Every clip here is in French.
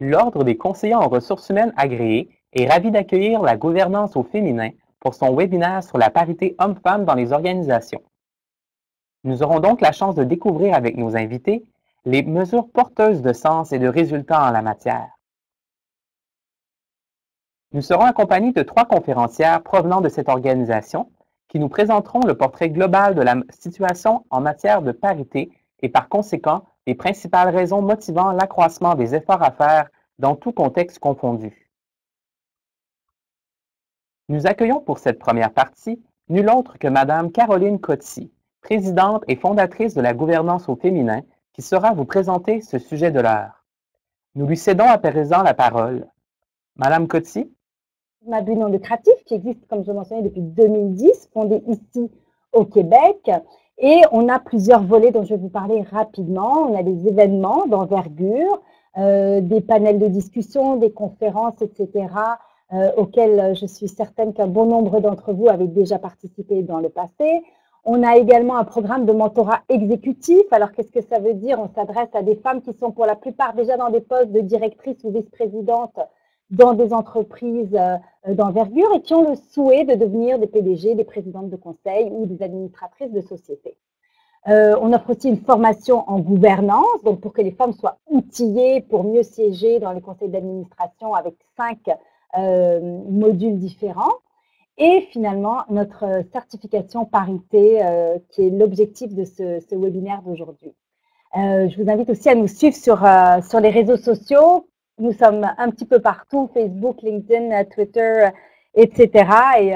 L'Ordre des conseillers en ressources humaines agréés est ravi d'accueillir la gouvernance au féminin pour son webinaire sur la parité homme-femme dans les organisations. Nous aurons donc la chance de découvrir avec nos invités les mesures porteuses de sens et de résultats en la matière. Nous serons accompagnés de 3 conférencières provenant de cette organisation qui nous présenteront le portrait global de la situation en matière de parité et par conséquent les principales raisons motivant l'accroissement des efforts à faire dans tout contexte confondu. Nous accueillons pour cette première partie nul autre que Madame Caroline Coty, présidente et fondatrice de la gouvernance au féminin, qui saura vous présenter ce sujet de l'heure. Nous lui cédons à présent la parole. Madame Coty. Un but non lucratif qui existe, comme je mentionnais, depuis 2010, fondé ici au Québec. Et on a plusieurs volets dont je vais vous parler rapidement. On a des événements d'envergure, des panels de discussion, des conférences, etc., auxquels je suis certaine qu'un bon nombre d'entre vous avaient déjà participé dans le passé. On a également un programme de mentorat exécutif. Alors, qu'est-ce que ça veut dire? On s'adresse à des femmes qui sont pour la plupart déjà dans des postes de directrice ou vice-présidente dans des entreprises d'envergure et qui ont le souhait de devenir des PDG, des présidentes de conseil ou des administratrices de société. On offre aussi une formation en gouvernance, donc pour que les femmes soient outillées pour mieux siéger dans les conseils d'administration avec 5 modules différents. Et finalement, notre certification parité, qui est l'objectif de ce webinaire d'aujourd'hui. Je vous invite aussi à nous suivre sur les réseaux sociaux. Nous sommes un petit peu partout, Facebook, LinkedIn, Twitter, etc. Et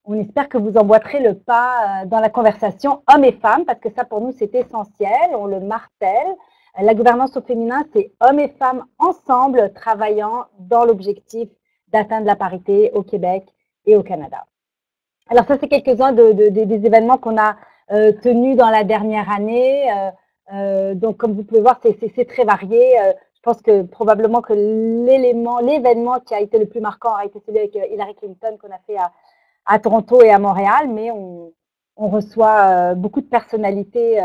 on espère que vous emboîterez le pas dans la conversation hommes et femmes, parce que ça, pour nous, c'est essentiel, on le martèle. La gouvernance au féminin, c'est hommes et femmes ensemble travaillant dans l'objectif d'atteindre la parité au Québec et au Canada. Alors ça, c'est quelques-uns des événements qu'on a tenus dans la dernière année. Donc, comme vous pouvez voir, c'est très varié. Je pense que probablement que l'événement qui a été le plus marquant a été celui avec Hillary Clinton qu'on a fait à Toronto et à Montréal, mais on reçoit beaucoup de personnalités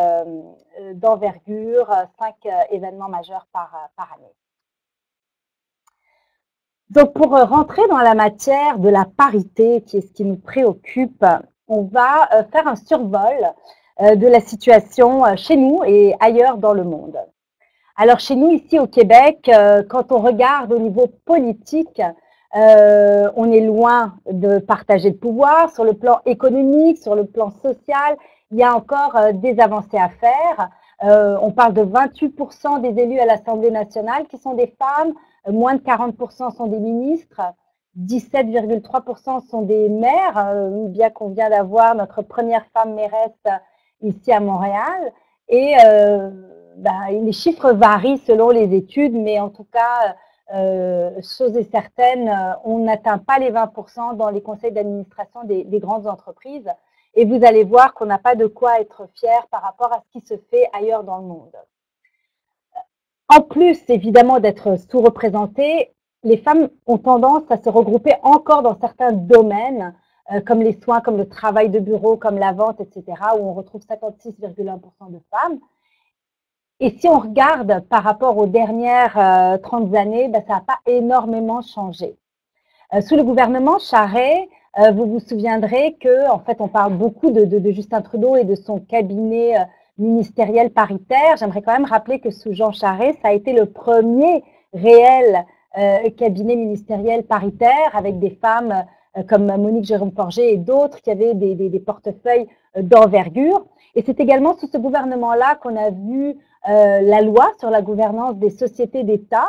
d'envergure, 5 événements majeurs par année. Donc, pour rentrer dans la matière de la parité, qui est ce qui nous préoccupe, on va faire un survol de la situation chez nous et ailleurs dans le monde. Alors, chez nous, ici au Québec, quand on regarde au niveau politique, on est loin de partager le pouvoir. Sur le plan économique, sur le plan social, il y a encore des avancées à faire. On parle de 28% des élus à l'Assemblée nationale qui sont des femmes, moins de 40% sont des ministres, 17,3% sont des maires, bien qu'on vient d'avoir notre première femme mairesse ici à Montréal. Et les chiffres varient selon les études, mais en tout cas, chose est certaine, on n'atteint pas les 20% dans les conseils d'administration des grandes entreprises. Et vous allez voir qu'on n'a pas de quoi être fier par rapport à ce qui se fait ailleurs dans le monde. En plus, évidemment, d'être sous-représentées, les femmes ont tendance à se regrouper encore dans certains domaines, comme les soins, comme le travail de bureau, comme la vente, etc., où on retrouve 56,1% de femmes. Et si on regarde par rapport aux dernières 30 années, ça n'a pas énormément changé. Sous le gouvernement Charest, vous vous souviendrez que, en fait, on parle beaucoup de Justin Trudeau et de son cabinet ministériel paritaire. J'aimerais quand même rappeler que sous Jean Charest, ça a été le premier réel cabinet ministériel paritaire avec des femmes comme Monique Jérôme-Forger et d'autres qui avaient des portefeuilles d'envergure. Et c'est également sous ce gouvernement-là qu'on a vu la loi sur la gouvernance des sociétés d'État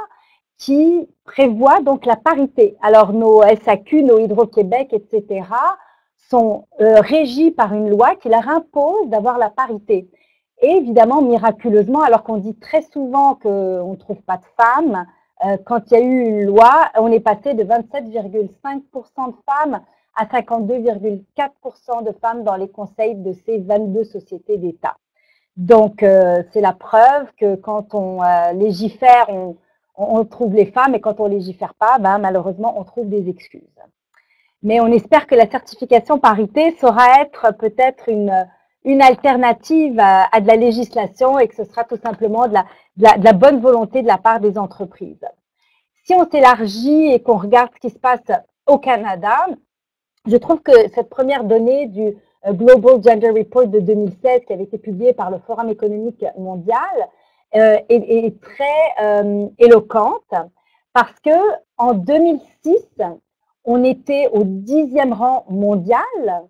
qui prévoit donc la parité. Alors, nos SAQ, nos Hydro-Québec, etc., sont régis par une loi qui leur impose d'avoir la parité. Et évidemment, miraculeusement, alors qu'on dit très souvent qu'on ne trouve pas de femmes, quand il y a eu une loi, on est passé de 27,5% de femmes à 52,4% de femmes dans les conseils de ces 22 sociétés d'État. Donc, c'est la preuve que quand on légifère, on trouve les femmes, et quand on légifère pas, malheureusement, on trouve des excuses. Mais on espère que la certification parité saura être peut-être une alternative à de la législation et que ce sera tout simplement de la bonne volonté de la part des entreprises. Si on s'élargit et qu'on regarde ce qui se passe au Canada, je trouve que cette première donnée du Global Gender Report de 2016 qui avait été publiée par le Forum économique mondial est très éloquente parce que en 2006, on était au 10e rang mondial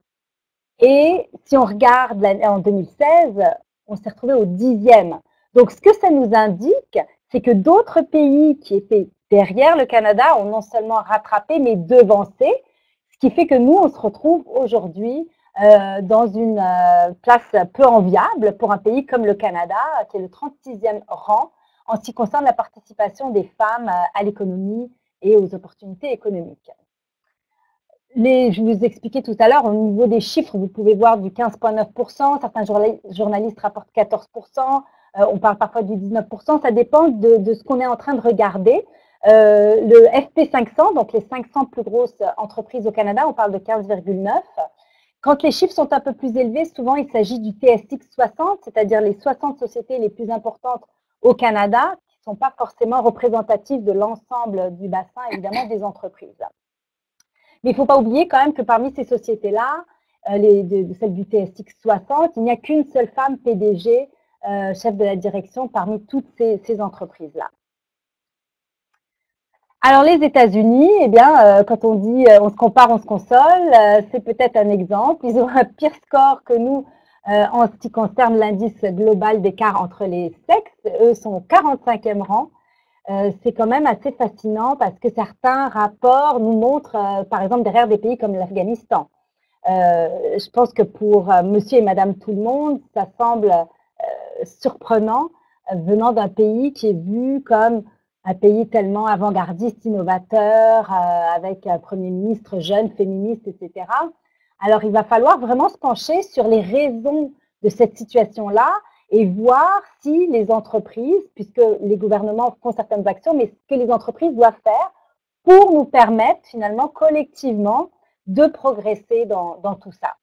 et si on regarde en 2016, on s'est retrouvé au 10e. Donc, ce que ça nous indique, c'est que d'autres pays qui étaient derrière le Canada ont non seulement rattrapé, mais devancé, ce qui fait que nous, on se retrouve aujourd'hui dans une place peu enviable pour un pays comme le Canada, qui est le 36e rang en ce qui concerne la participation des femmes à l'économie et aux opportunités économiques. Je vous expliquais tout à l'heure, au niveau des chiffres, vous pouvez voir du 15,9%, certains journalistes rapportent 14%, on parle parfois du 19%, ça dépend de ce qu'on est en train de regarder. Le FP500, donc les 500 plus grosses entreprises au Canada, on parle de 15,9%. Quand les chiffres sont un peu plus élevés, souvent il s'agit du TSX 60, c'est-à-dire les 60 sociétés les plus importantes au Canada, qui ne sont pas forcément représentatives de l'ensemble du bassin, évidemment, des entreprises. Mais il ne faut pas oublier quand même que parmi ces sociétés-là, celles du TSX 60, il n'y a qu'une seule femme PDG, chef de la direction, parmi toutes ces entreprises-là. Alors les États-Unis, eh bien, quand on dit on se compare, on se console, c'est peut-être un exemple. Ils ont un pire score que nous en ce qui concerne l'indice global d'écart entre les sexes. Eux sont au 45e rang. C'est quand même assez fascinant parce que certains rapports nous montrent, par exemple, derrière des pays comme l'Afghanistan. Je pense que pour monsieur et madame tout le monde, ça semble surprenant venant d'un pays qui est vu comme un pays tellement avant-gardiste, innovateur, avec un Premier ministre jeune, féministe, etc. Alors, il va falloir vraiment se pencher sur les raisons de cette situation-là et voir si les entreprises, puisque les gouvernements font certaines actions, mais ce que les entreprises doivent faire pour nous permettre finalement collectivement de progresser dans tout ça.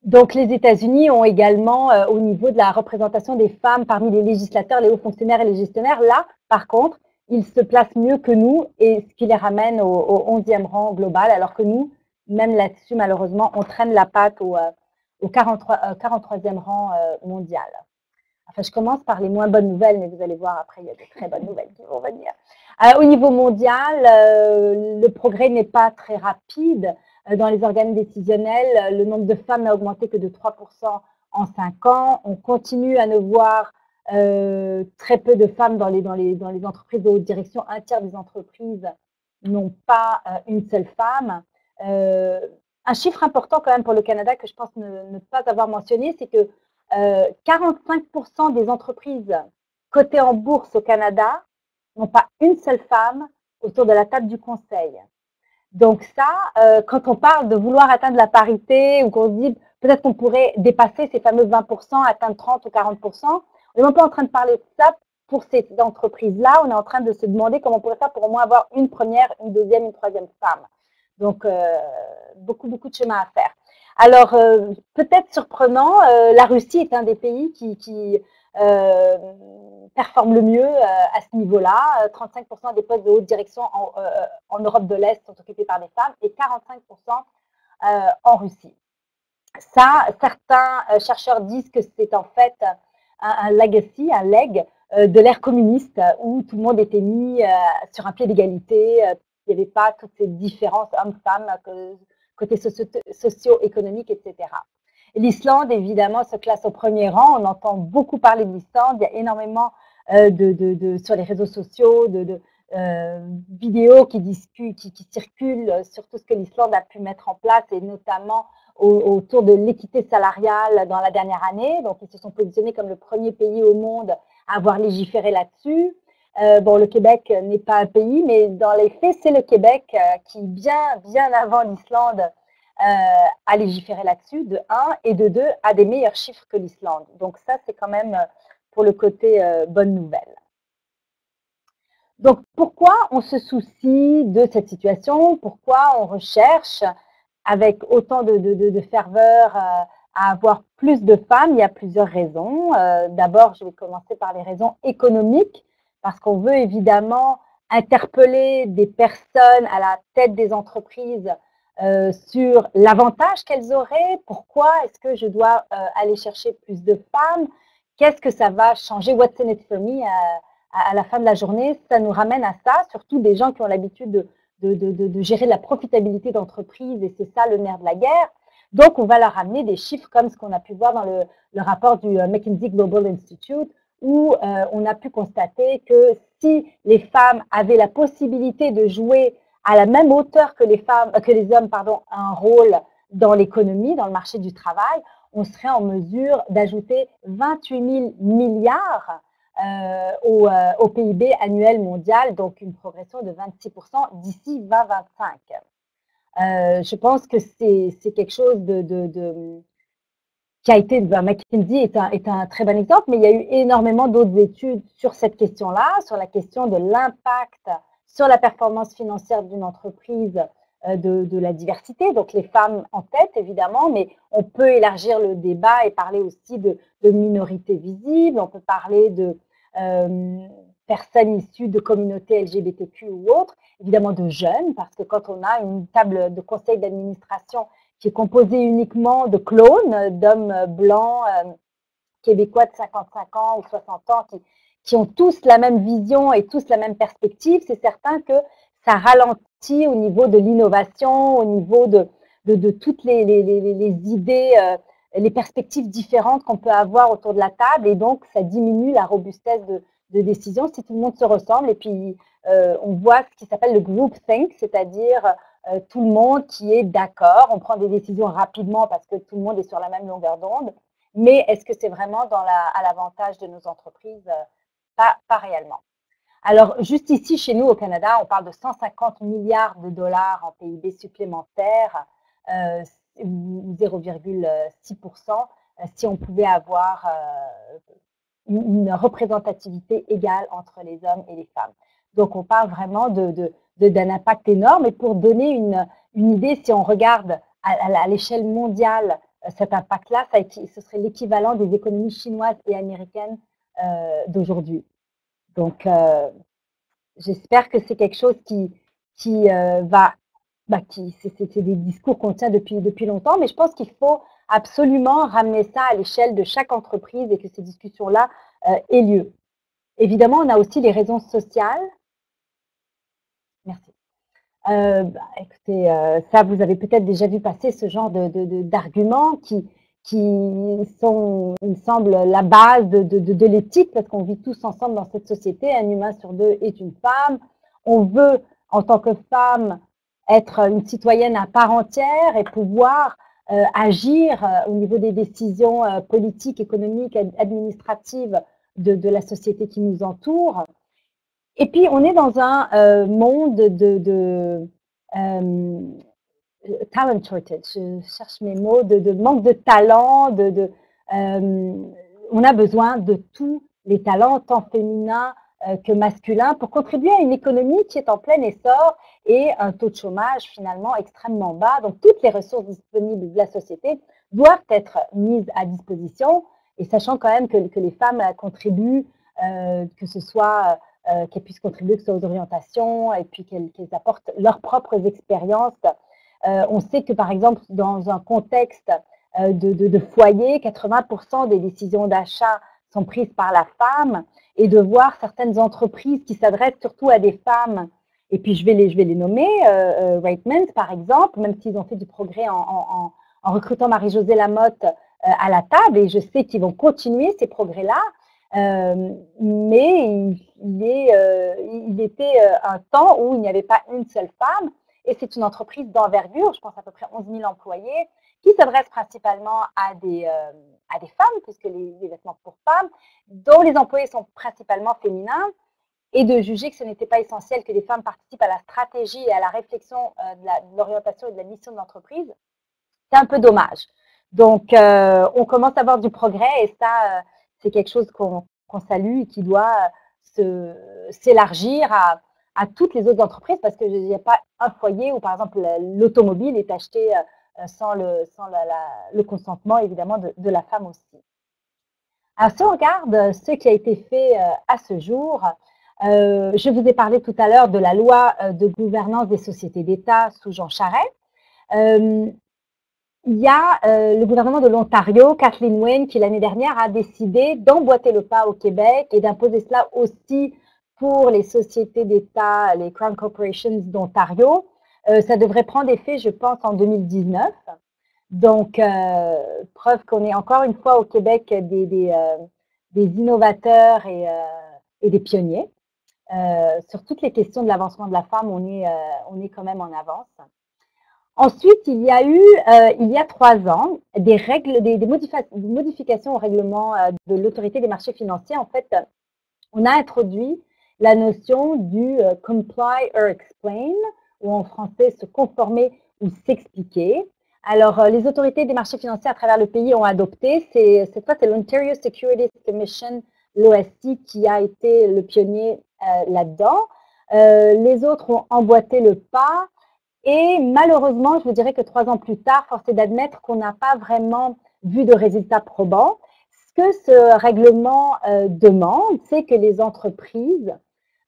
Donc, les États-Unis ont également, au niveau de la représentation des femmes parmi les législateurs, les hauts fonctionnaires et les gestionnaires, là, par contre, ils se placent mieux que nous et ce qui les ramène au 11e rang global, alors que nous, même là-dessus, malheureusement, on traîne la patte au 43e rang mondial. Enfin, je commence par les moins bonnes nouvelles, mais vous allez voir, après, il y a de très bonnes nouvelles qui vont venir. Au niveau mondial, le progrès n'est pas très rapide. Dans les organes décisionnels, le nombre de femmes n'a augmenté que de 3% en 5 ans. On continue à ne voir très peu de femmes dans les entreprises de haute direction. Un tiers des entreprises n'ont pas une seule femme. Un chiffre important quand même pour le Canada que je pense ne pas avoir mentionné, c'est que 45% des entreprises cotées en bourse au Canada n'ont pas une seule femme autour de la table du conseil. Donc ça, quand on parle de vouloir atteindre la parité ou qu'on se dit peut-être qu'on pourrait dépasser ces fameux 20%, atteindre 30 ou 40%, on n'est même pas en train de parler de ça pour ces entreprises-là. On est en train de se demander comment on pourrait faire pour au moins avoir une première, une deuxième, une troisième femme. Donc, beaucoup de chemin à faire. Alors, peut-être surprenant, la Russie est un des pays qui performe le mieux à ce niveau-là. 35% des postes de haute direction en Europe de l'Est sont occupés par des femmes et 45% en Russie. Ça, certains chercheurs disent que c'est en fait un legacy, un leg de l'ère communiste où tout le monde était mis sur un pied d'égalité. Il n'y avait pas toutes ces différences hommes-femmes, côté socio-économique, etc. L'Islande, évidemment, se classe au premier rang. On entend beaucoup parler de l'Islande. Il y a énormément sur les réseaux sociaux, vidéos qui circulent sur tout ce que l'Islande a pu mettre en place et notamment autour de l'équité salariale dans la dernière année. Donc, ils se sont positionnés comme le premier pays au monde à avoir légiféré là-dessus. Bon, le Québec n'est pas un pays, mais dans les faits, c'est le Québec qui, bien avant l'Islande, a légiféré là-dessus, de 1, et de 2, a des meilleurs chiffres que l'Islande. Donc ça, c'est quand même pour le côté bonne nouvelle. Donc, pourquoi on se soucie de cette situation? Pourquoi on recherche avec autant de ferveur à avoir plus de femmes? Il y a plusieurs raisons. D'abord, je vais commencer par les raisons économiques, parce qu'on veut évidemment interpeller des personnes à la tête des entreprises sur l'avantage qu'elles auraient, pourquoi est-ce que je dois aller chercher plus de femmes, qu'est-ce que ça va changer, what's in it for me à la fin de la journée, ça nous ramène à ça, surtout des gens qui ont l'habitude de gérer la profitabilité d'entreprise et c'est ça le nerf de la guerre. Donc, on va leur amener des chiffres comme ce qu'on a pu voir dans le rapport du McKinsey Global Institute où on a pu constater que si les femmes avaient la possibilité de jouer à la même hauteur que les hommes, un rôle dans l'économie, dans le marché du travail, on serait en mesure d'ajouter 28 000 milliards au PIB annuel mondial, donc une progression de 26% d'ici 2025. Je pense que c'est quelque chose qui a été, McKinsey est un très bon exemple, mais il y a eu énormément d'autres études sur cette question-là, sur la question de l'impact sur la performance financière d'une entreprise de la diversité, donc les femmes en tête évidemment, mais on peut élargir le débat et parler aussi de minorités visibles, on peut parler de personnes issues de communautés LGBTQ ou autres, évidemment de jeunes, parce que quand on a une table de conseil d'administration qui est composée uniquement de clones, d'hommes blancs québécois de 55 ans ou 60 ans qui ont tous la même vision et tous la même perspective, c'est certain que ça ralentit au niveau de l'innovation, au niveau de toutes les idées, les perspectives différentes qu'on peut avoir autour de la table et donc ça diminue la robustesse de décision si tout le monde se ressemble et puis on voit ce qui s'appelle le groupthink, c'est-à-dire tout le monde qui est d'accord, on prend des décisions rapidement parce que tout le monde est sur la même longueur d'onde, mais est-ce que c'est vraiment à l'avantage de nos entreprises? Pas réellement. Alors, juste ici, chez nous, au Canada, on parle de 150 milliards de dollars en PIB supplémentaire, 0,6%, si on pouvait avoir une représentativité égale entre les hommes et les femmes. Donc, on parle vraiment d'un impact énorme. Et pour donner une idée, si on regarde à l'échelle mondiale cet impact-là, ce serait l'équivalent des économies chinoises et américaines d'aujourd'hui. Donc, j'espère que c'est quelque chose qui va... c'est des discours qu'on tient depuis longtemps, mais je pense qu'il faut absolument ramener ça à l'échelle de chaque entreprise et que ces discussions-là aient lieu. Évidemment, on a aussi les raisons sociales. Merci. Écoutez, ça, vous avez peut-être déjà vu passer ce genre d'arguments qui sont, il me semble, la base de l'éthique, parce qu'on vit tous ensemble dans cette société. Un humain sur deux est une femme. On veut, en tant que femme, être une citoyenne à part entière et pouvoir agir au niveau des décisions politiques, économiques, administratives de la société qui nous entoure. Et puis, on est dans un monde talent shortage, je cherche mes mots, de manque de talent, on a besoin de tous les talents, tant féminins que masculins, pour contribuer à une économie qui est en plein essor et un taux de chômage finalement extrêmement bas. Donc, toutes les ressources disponibles de la société doivent être mises à disposition, et sachant quand même que les femmes contribuent, que ce soit qu'elles puissent contribuer, que ce soit aux orientations, et puis qu'elles apportent leurs propres expériences. On sait que, par exemple, dans un contexte de foyer, 80% des décisions d'achat sont prises par la femme, et de voir certaines entreprises qui s'adressent surtout à des femmes, et puis je vais les nommer, Ratemans par exemple, même s'ils ont fait du progrès en recrutant Marie-Josée Lamotte à la table, et je sais qu'ils vont continuer ces progrès-là, mais il était un temps où il n'y avait pas une seule femme, et c'est une entreprise d'envergure, je pense à peu près 11 000 employés, qui s'adresse principalement à des femmes, puisque les vêtements pour femmes, dont les employés sont principalement féminins, et de juger que ce n'était pas essentiel que les femmes participent à la stratégie et à la réflexion de l'orientation et de la mission de l'entreprise, c'est un peu dommage. Donc, on commence à avoir du progrès, et ça, c'est quelque chose qu'on salue et qui doit s'élargir à toutes les autres entreprises, parce qu'il n'y a pas un foyer où, par exemple, l'automobile est acheté sans le consentement, évidemment, de la femme aussi. Alors, si on regarde ce qui a été fait à ce jour, Je vous ai parlé tout à l'heure de la loi de gouvernance des sociétés d'État sous Jean Charest. Il y a le gouvernement de l'Ontario, Kathleen Wayne, qui l'année dernière a décidé d'emboîter le pas au Québec et d'imposer cela aussi pour les sociétés d'État, les Crown Corporations d'Ontario. Ça devrait prendre effet, je pense, en 2019. Donc, preuve qu'on est encore une fois au Québec des innovateurs et des pionniers. Sur toutes les questions de l'avancement de la femme, on est quand même en avance. Ensuite, il y a eu, il y a 3 ans, des modifications au règlement de l'autorité des marchés financiers. En fait, on a introduit la notion du comply or explain, ou en français se conformer ou s'expliquer. Alors, les autorités des marchés financiers à travers le pays ont adopté. Cette fois, c'est l'Ontario Securities Commission, l'OSC, qui a été le pionnier là-dedans. Les autres ont emboîté le pas. Et malheureusement, je vous dirais que 3 ans plus tard, force est d'admettre qu'on n'a pas vraiment vu de résultats probants. Ce que ce règlement demande, c'est que les entreprises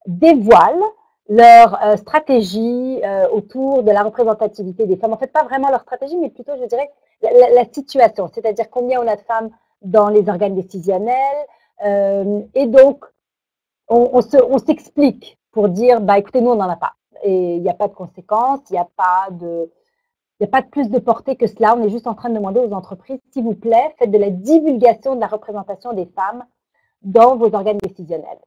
dévoilent leur stratégie autour de la représentativité des femmes. En fait, pas vraiment leur stratégie, mais plutôt, je dirais, la situation, c'est-à-dire combien on a de femmes dans les organes décisionnels. Et donc, on s'explique pour dire, bah, écoutez, nous, on n'en a pas. Et il n'y a pas de conséquences, il n'y a pas de plus de portée que cela. On est juste en train de demander aux entreprises, s'il vous plaît, faites de la divulgation de la représentation des femmes dans vos organes décisionnels.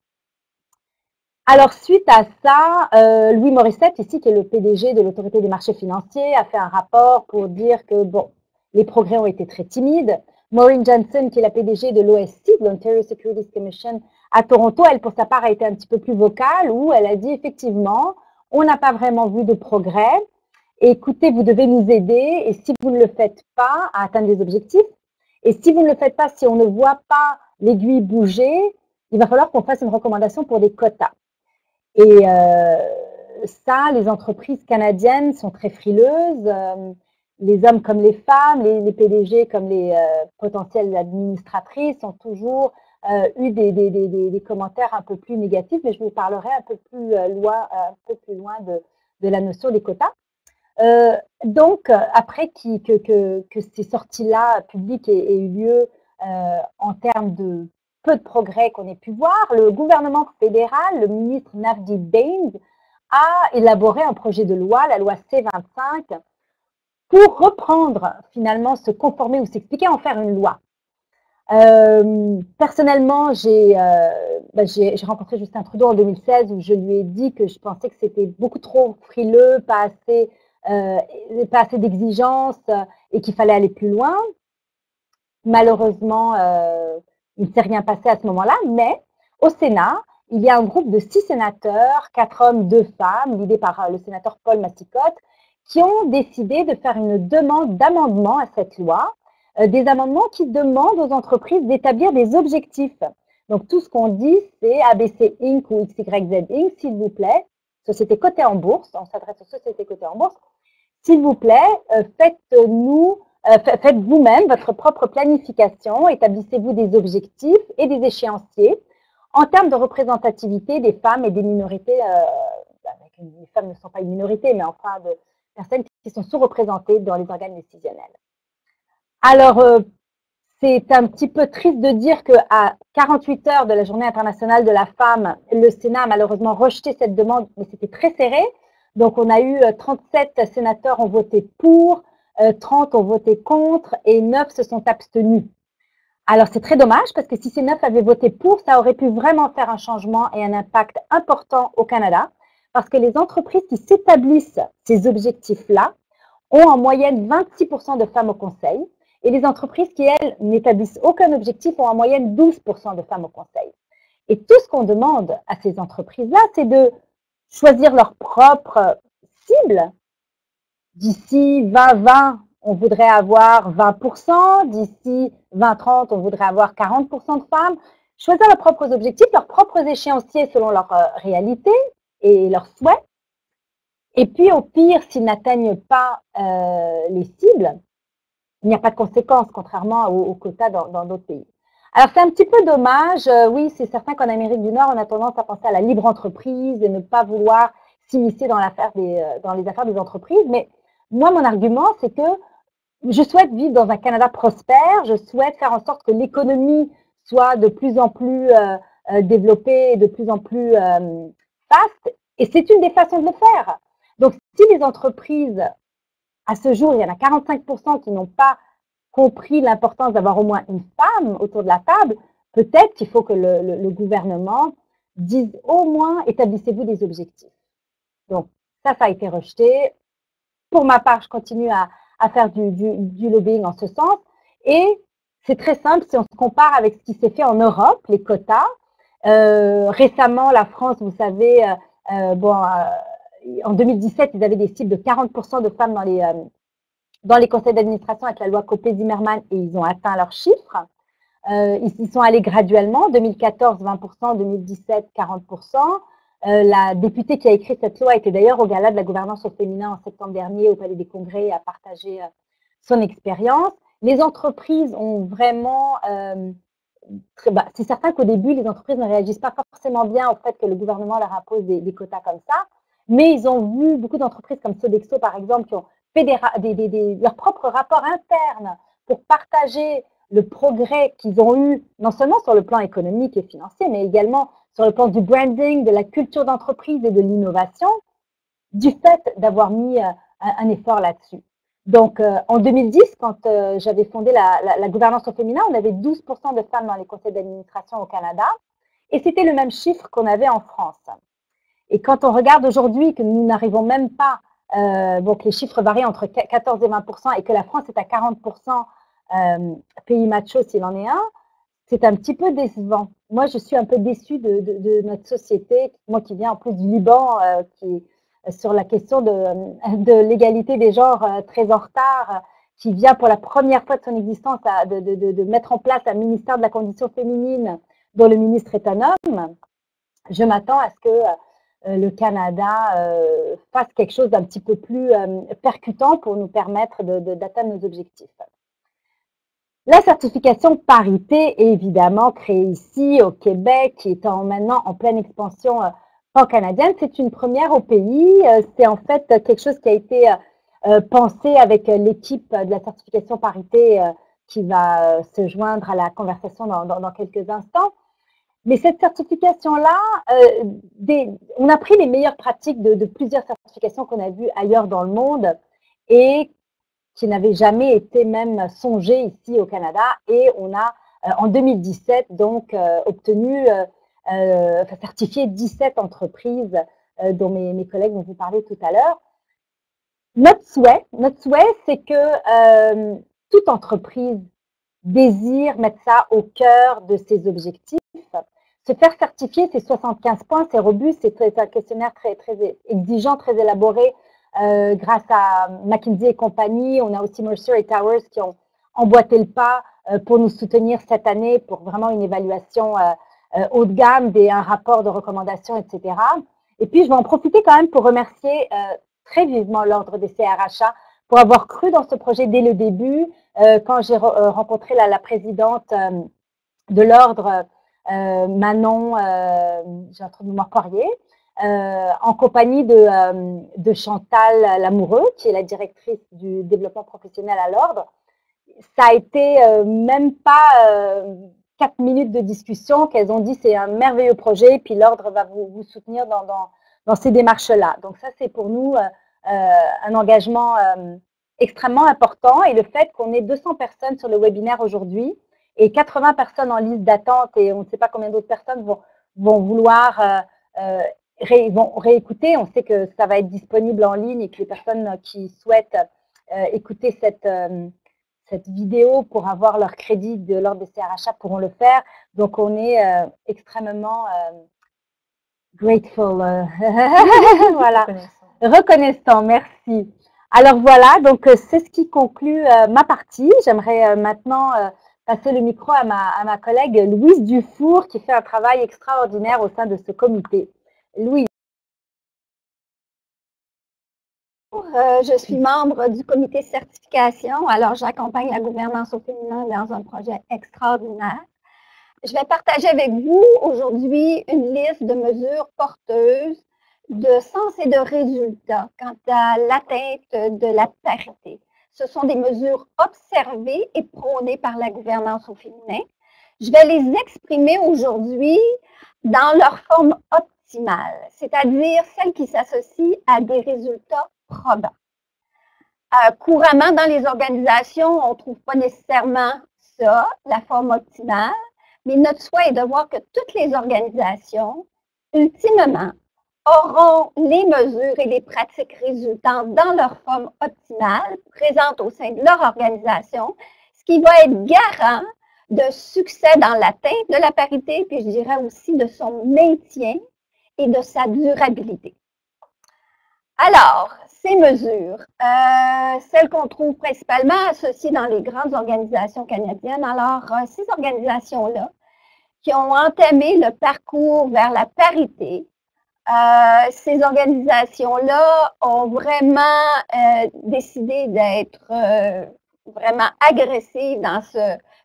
Alors, suite à ça, Louis Morissette, ici, qui est le PDG de l'Autorité des marchés financiers, a fait un rapport pour dire que, bon, les progrès ont été très timides. Maureen Johnson, qui est la PDG de l'OSC, l'Ontario Securities Commission, à Toronto, elle, pour sa part, a été un petit peu plus vocale, où elle a dit, effectivement, on n'a pas vraiment vu de progrès. Écoutez, vous devez nous aider, et si vous ne le faites pas, à atteindre les objectifs, et si vous ne le faites pas, si on ne voit pas l'aiguille bouger, il va falloir qu'on fasse une recommandation pour des quotas. Et ça, les entreprises canadiennes sont très frileuses, les hommes comme les femmes, les PDG comme les potentielles administratrices ont toujours eu des commentaires un peu plus négatifs, mais je vous parlerai un peu plus loin de la notion des quotas. Donc, après que ces sorties-là publiques aient eu lieu en termes de peu de progrès qu'on ait pu voir, le gouvernement fédéral, le ministre Navdeep Bains, a élaboré un projet de loi, la loi C-25, pour reprendre finalement, se conformer ou s'expliquer, en faire une loi. Personnellement, j'ai rencontré Justin Trudeau en 2016 où je lui ai dit que je pensais que c'était beaucoup trop frileux, pas assez d'exigences et qu'il fallait aller plus loin. Malheureusement, il ne s'est rien passé à ce moment-là, mais au Sénat, il y a un groupe de 6 sénateurs, 4 hommes, 2 femmes, guidés par le sénateur Paul Massicotte, qui ont décidé de faire une demande d'amendement à cette loi, des amendements qui demandent aux entreprises d'établir des objectifs. Donc, tout ce qu'on dit, c'est ABC Inc. ou XYZ Inc., s'il vous plaît, société cotée en bourse, on s'adresse aux sociétés cotées en bourse, s'il vous plaît, faites vous-même votre propre planification, établissez-vous des objectifs et des échéanciers en termes de représentativité des femmes et des minorités. Les femmes ne sont pas une minorité, mais enfin de personnes qui sont sous-représentées dans les organes décisionnels. Alors, c'est un petit peu triste de dire qu'à 48 heures de la Journée internationale de la femme, le Sénat a malheureusement rejeté cette demande, mais c'était très serré. Donc, on a eu 37 sénateurs ont voté pour, 30 ont voté contre et 9 se sont abstenus. Alors, c'est très dommage parce que si ces 9 avaient voté pour, ça aurait pu vraiment faire un changement et un impact important au Canada parce que les entreprises qui s'établissent ces objectifs-là ont en moyenne 26% de femmes au conseil et les entreprises qui, elles, n'établissent aucun objectif ont en moyenne 12% de femmes au conseil. Et tout ce qu'on demande à ces entreprises-là, c'est de choisir leur propre cible. D'ici 2020, on voudrait avoir 20%, d'ici 2030, on voudrait avoir 40% de femmes. Choisir leurs propres objectifs, leurs propres échéanciers selon leur réalité et leurs souhaits. Et puis, au pire, s'ils n'atteignent pas les cibles, il n'y a pas de conséquences, contrairement aux quotas dans d'autres pays. Alors, c'est un petit peu dommage. Oui, c'est certain qu'en Amérique du Nord, on a tendance à penser à la libre entreprise et ne pas vouloir s'immiscer dans les affaires des entreprises. Mais moi, mon argument, c'est que je souhaite vivre dans un Canada prospère. Je souhaite faire en sorte que l'économie soit de plus en plus développée et de plus en plus vaste. Et c'est une des façons de le faire. Donc, si les entreprises, à ce jour, il y en a 45% qui n'ont pas compris l'importance d'avoir au moins une femme autour de la table, peut-être qu'il faut que le gouvernement dise au moins établissez-vous des objectifs. Donc, ça a été rejeté. Pour ma part, je continue à faire du lobbying en ce sens. Et c'est très simple, si on se compare avec ce qui s'est fait en Europe, les quotas. Récemment, la France, vous savez, en 2017, ils avaient des cibles de 40% de femmes dans les conseils d'administration avec la loi Copé-Zimmermann et ils ont atteint leurs chiffres. Ils sont allés graduellement, en 2014, 20%, en 2017, 40%. La députée qui a écrit cette loi était d'ailleurs au gala de la gouvernance au féminin en septembre dernier au Palais des Congrès et a partagé son expérience. Les entreprises ont vraiment… c'est certain qu'au début, les entreprises ne réagissent pas forcément bien au fait que le gouvernement leur impose des quotas comme ça, mais ils ont vu beaucoup d'entreprises comme Sodexo, par exemple, qui ont fait leurs propres rapports internes pour partager le progrès qu'ils ont eu, non seulement sur le plan économique et financier, mais également sur le plan du branding, de la culture d'entreprise et de l'innovation, du fait d'avoir mis un effort là-dessus. Donc, en 2010, quand j'avais fondé la gouvernance au féminin, on avait 12% de femmes dans les conseils d'administration au Canada, et c'était le même chiffre qu'on avait en France. Et quand on regarde aujourd'hui que nous n'arrivons même pas, donc les chiffres varient entre 14 et 20%, et que la France est à 40% pays macho s'il en est un, c'est un petit peu décevant. Moi, je suis un peu déçue de notre société, moi qui viens en plus du Liban, qui sur la question de l'égalité des genres très en retard, qui vient pour la première fois de son existence de mettre en place un ministère de la condition féminine dont le ministre est un homme. Je m'attends à ce que le Canada fasse quelque chose d'un petit peu plus percutant pour nous permettre d'atteindre nos objectifs. La certification parité est évidemment créée ici au Québec, qui est maintenant en pleine expansion pan-canadienne. C'est une première au pays. C'est en fait quelque chose qui a été pensé avec l'équipe de la certification parité qui va se joindre à la conversation dans quelques instants. Mais cette certification-là, on a pris les meilleures pratiques de plusieurs certifications qu'on a vues ailleurs dans le monde et qui n'avaient jamais été même songées ici au Canada. Et on a, en 2017, donc certifié 17 entreprises dont mes collègues vont vous parler tout à l'heure. Notre souhait, c'est que toute entreprise désire mettre ça au cœur de ses objectifs. Se faire certifier, c'est 75 points, c'est robuste, c'est un questionnaire très exigeant, très élaboré grâce à McKinsey et compagnie. On a aussi Mercer et Towers qui ont emboîté le pas pour nous soutenir cette année pour vraiment une évaluation haut de gamme, un rapport de recommandation, etc. Et puis, je vais en profiter quand même pour remercier très vivement l'Ordre des CRHA pour avoir cru dans ce projet dès le début. Quand j'ai rencontré la présidente de l'Ordre, Manon, j'ai un trou de mémoire, Poirier, en compagnie de Chantal Lamoureux, qui est la directrice du développement professionnel à l'Ordre. Ça a été même pas 4 minutes de discussion qu'elles ont dit c'est un merveilleux projet, puis l'Ordre va vous soutenir dans ces démarches-là. Donc ça, c'est pour nous un engagement extrêmement important, et le fait qu'on ait 200 personnes sur le webinaire aujourd'hui et 80 personnes en liste d'attente, et on ne sait pas combien d'autres personnes vont vouloir vont réécouter. On sait que ça va être disponible en ligne et que les personnes qui souhaitent écouter cette vidéo pour avoir leur crédit de l'Ordre des CRHA pourront le faire. Donc, on est extrêmement grateful. Voilà. Reconnaissant, merci. Alors voilà, donc c'est ce qui conclut ma partie. J'aimerais maintenant passer le micro à ma collègue Louise Dufour qui fait un travail extraordinaire au sein de ce comité. Louise. Je suis membre du comité certification, alors j'accompagne la gouvernance au féminin dans un projet extraordinaire. Je vais partager avec vous aujourd'hui une liste de mesures porteuses de sens et de résultats quant à l'atteinte de la parité. Ce sont des mesures observées et prônées par la gouvernance au féminin. Je vais les exprimer aujourd'hui dans leur forme optimale, c'est-à-dire celles qui s'associent à des résultats probants. Couramment dans les organisations, on ne trouve pas nécessairement ça, la forme optimale, mais notre souhait est de voir que toutes les organisations, ultimement, auront les mesures et les pratiques résultantes dans leur forme optimale, présentes au sein de leur organisation, ce qui va être garant de succès dans l'atteinte de la parité, puis je dirais aussi de son maintien et de sa durabilité. Alors, ces mesures, celles qu'on trouve principalement associées dans les grandes organisations canadiennes, alors ces organisations-là qui ont entamé le parcours vers la parité, ces organisations-là ont vraiment décidé d'être vraiment agressives dans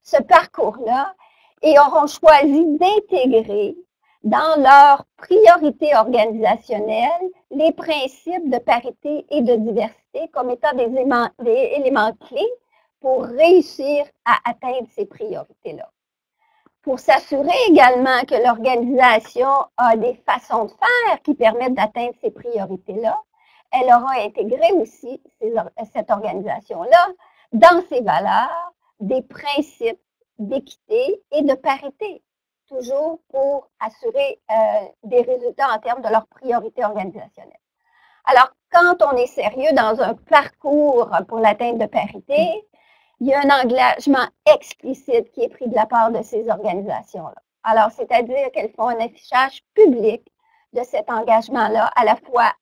ce parcours-là et auront choisi d'intégrer dans leurs priorités organisationnelles les principes de parité et de diversité comme étant des éléments clés pour réussir à atteindre ces priorités-là. Pour s'assurer également que l'organisation a des façons de faire qui permettent d'atteindre ces priorités-là, elle aura intégré aussi cette organisation-là dans ses valeurs des principes d'équité et de parité, toujours pour assurer des résultats en termes de leurs priorités organisationnelles. Alors, quand on est sérieux dans un parcours pour l'atteinte de parité, il y a un engagement explicite qui est pris de la part de ces organisations-là. Alors, c'est-à-dire qu'elles font un affichage public de cet engagement-là, à la fois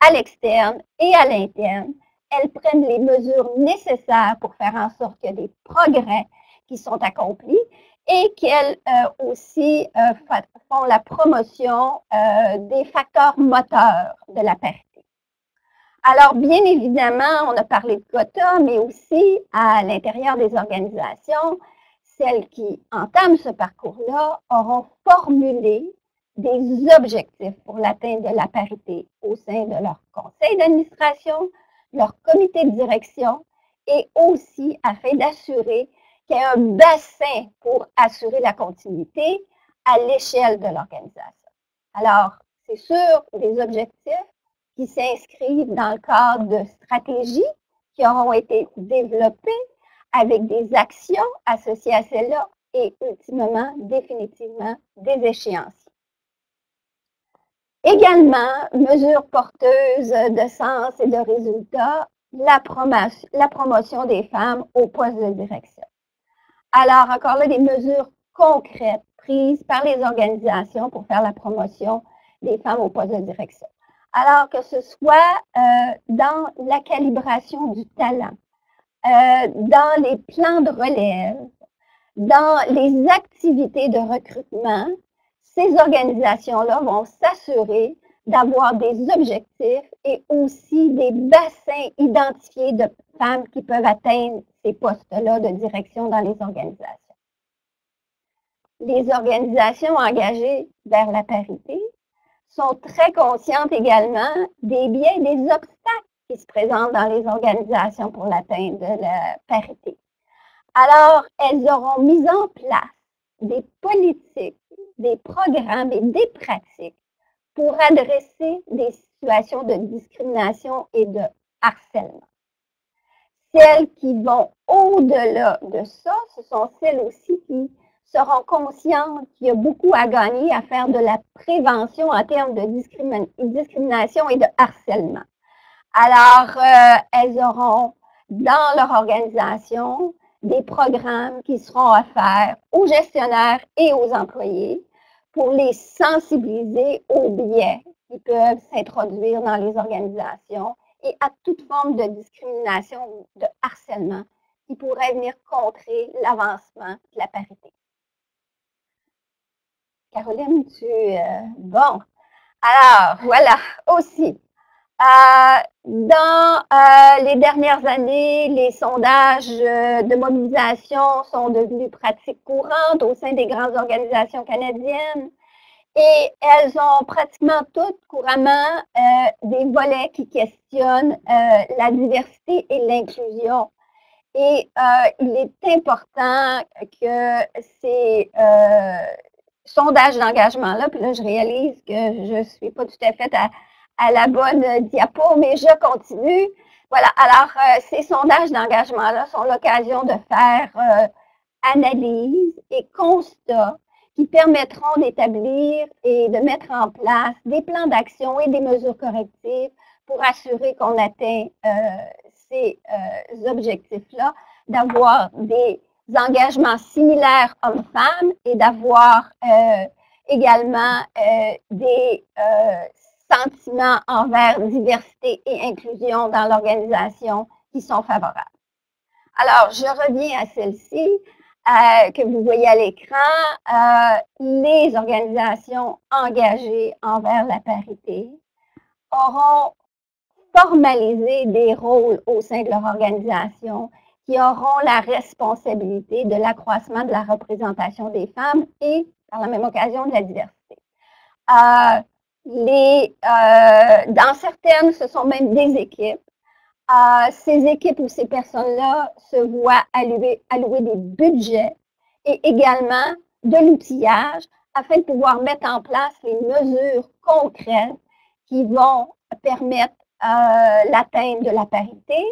à l'externe et à l'interne. Elles prennent les mesures nécessaires pour faire en sorte qu'il y a des progrès qui sont accomplis et qu'elles aussi font la promotion des facteurs moteurs de la parité. Alors, bien évidemment, on a parlé de quotas, mais aussi à l'intérieur des organisations, celles qui entament ce parcours-là auront formulé des objectifs pour l'atteinte de la parité au sein de leur conseil d'administration, leur comité de direction et aussi afin d'assurer qu'il y ait un bassin pour assurer la continuité à l'échelle de l'organisation. Alors, c'est sûr, des objectifs qui s'inscrivent dans le cadre de stratégies qui auront été développées avec des actions associées à celles-là et ultimement, définitivement, des échéanciers. Également, mesures porteuses de sens et de résultats, la promotion des femmes au poste de direction. Alors, encore là, des mesures concrètes prises par les organisations pour faire la promotion des femmes au poste de direction. Alors que ce soit dans la calibration du talent, dans les plans de relève, dans les activités de recrutement, ces organisations-là vont s'assurer d'avoir des objectifs et aussi des bassins identifiés de femmes qui peuvent atteindre ces postes-là de direction dans les organisations. Les organisations engagées vers la parité sont très conscientes également des biais et des obstacles qui se présentent dans les organisations pour l'atteinte de la parité. Alors, elles auront mis en place des politiques, des programmes et des pratiques pour adresser des situations de discrimination et de harcèlement. Celles qui vont au-delà de ça, ce sont celles aussi qui seront conscientes qu'il y a beaucoup à gagner à faire de la prévention en termes de discrimination et de harcèlement. Alors, elles auront dans leur organisation des programmes qui seront offerts aux gestionnaires et aux employés pour les sensibiliser aux biais qui peuvent s'introduire dans les organisations et à toute forme de discrimination ou de harcèlement qui pourrait venir contrer l'avancement de la parité. Caroline, bon. Alors, voilà, aussi, Dans les dernières années, les sondages de mobilisation sont devenus pratiques courantes au sein des grandes organisations canadiennes et elles ont pratiquement toutes couramment des volets qui questionnent la diversité et l'inclusion. Et il est important que ces sondages d'engagement-là, puis là je réalise que je ne suis pas tout à fait à la bonne diapo, mais je continue. Voilà, alors ces sondages d'engagement-là sont l'occasion de faire analyse et constat qui permettront d'établir et de mettre en place des plans d'action et des mesures correctives pour assurer qu'on atteint ces objectifs-là, d'avoir des engagements similaires hommes-femmes et d'avoir également des sentiments envers diversité et inclusion dans l'organisation qui sont favorables. Alors, je reviens à celle-ci que vous voyez à l'écran. Les organisations engagées envers la parité auront formalisé des rôles au sein de leur organisation qui auront la responsabilité de l'accroissement de la représentation des femmes et, par la même occasion, de la diversité. Dans certaines, ce sont même des équipes. Ces équipes ou ces personnes-là se voient allouer des budgets et également de l'outillage afin de pouvoir mettre en place les mesures concrètes qui vont permettre l'atteinte de la parité.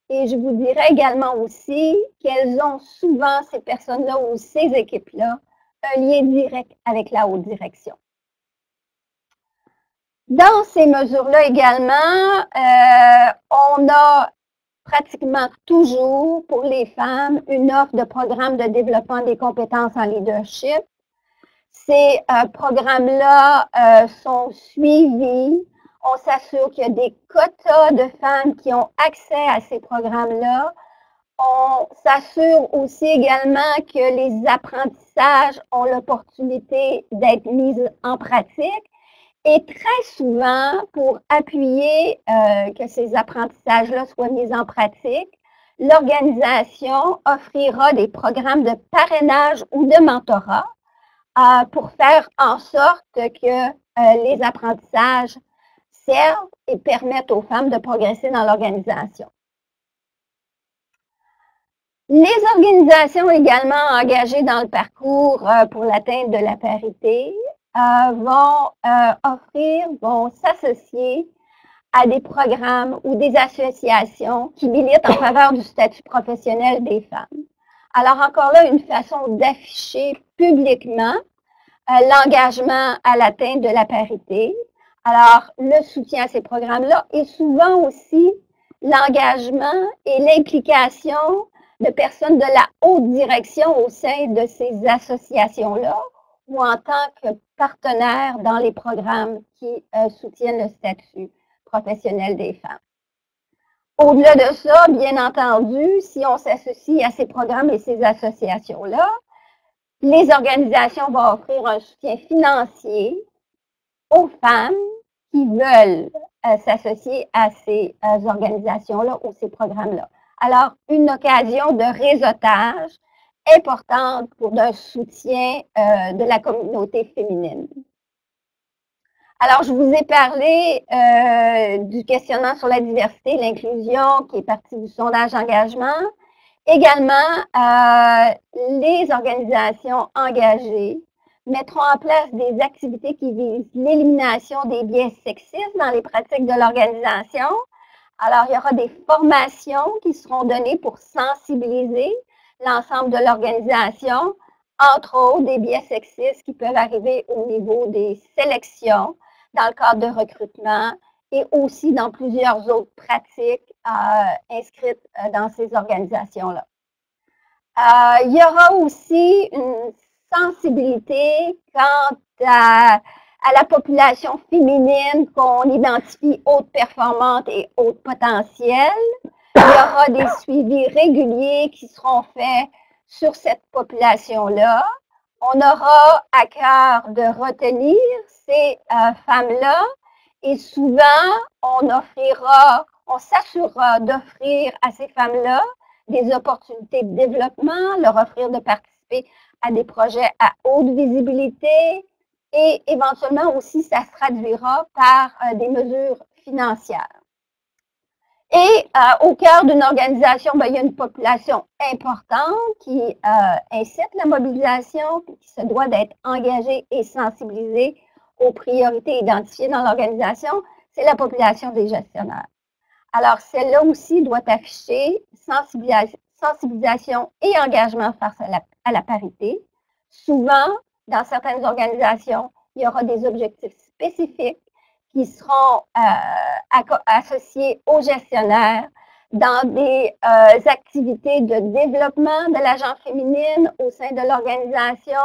Et je vous dirais également aussi qu'elles ont souvent, ces personnes-là ou ces équipes-là, un lien direct avec la haute direction. Dans ces mesures-là également, on a pratiquement toujours pour les femmes une offre de programme de développement des compétences en leadership. Ces programmes-là sont suivis. On s'assure qu'il y a des quotas de femmes qui ont accès à ces programmes-là. On s'assure aussi également que les apprentissages ont l'opportunité d'être mis en pratique. Et très souvent, pour appuyer que ces apprentissages-là soient mis en pratique, l'organisation offrira des programmes de parrainage ou de mentorat pour faire en sorte que les apprentissages servent et permettent aux femmes de progresser dans l'organisation. Les organisations également engagées dans le parcours pour l'atteinte de la parité vont s'associer à des programmes ou des associations qui militent en faveur du statut professionnel des femmes. Alors encore là, une façon d'afficher publiquement l'engagement à l'atteinte de la parité. Alors, le soutien à ces programmes-là et souvent aussi l'engagement et l'implication de personnes de la haute direction au sein de ces associations-là ou en tant que partenaires dans les programmes qui soutiennent le statut professionnel des femmes. Au-delà de ça, bien entendu, si on s'associe à ces programmes et ces associations-là, les organisations vont offrir un soutien financier aux femmes qui veulent s'associer à ces organisations-là ou ces programmes-là. Alors, une occasion de réseautage importante pour un soutien de la communauté féminine. Alors, je vous ai parlé du questionnement sur la diversité et l'inclusion qui est parti du sondage d'engagement. Également, les organisations engagées mettront en place des activités qui visent l'élimination des biais sexistes dans les pratiques de l'organisation. Alors, il y aura des formations qui seront données pour sensibiliser l'ensemble de l'organisation, entre autres des biais sexistes qui peuvent arriver au niveau des sélections dans le cadre de recrutement et aussi dans plusieurs autres pratiques inscrites dans ces organisations-là. Il y aura aussi une sensibilité quant à la population féminine qu'on identifie haute performante et haute potentielle. Il y aura des suivis réguliers qui seront faits sur cette population-là. On aura à cœur de retenir ces femmes-là Et souvent, on s'assurera d'offrir à ces femmes-là des opportunités de développement, leur offrir de participer à des projets à haute visibilité et éventuellement aussi, ça se traduira par des mesures financières. Et au cœur d'une organisation, ben, il y a une population importante qui incite la mobilisation, qui se doit d'être engagée et sensibilisée aux priorités identifiées dans l'organisation, c'est la population des gestionnaires. Alors, celle-là aussi doit afficher sensibilisation et engagement face à la parité. Souvent, dans certaines organisations, il y aura des objectifs spécifiques qui seront associés aux gestionnaires dans des activités de développement de la gente féminine au sein de l'organisation,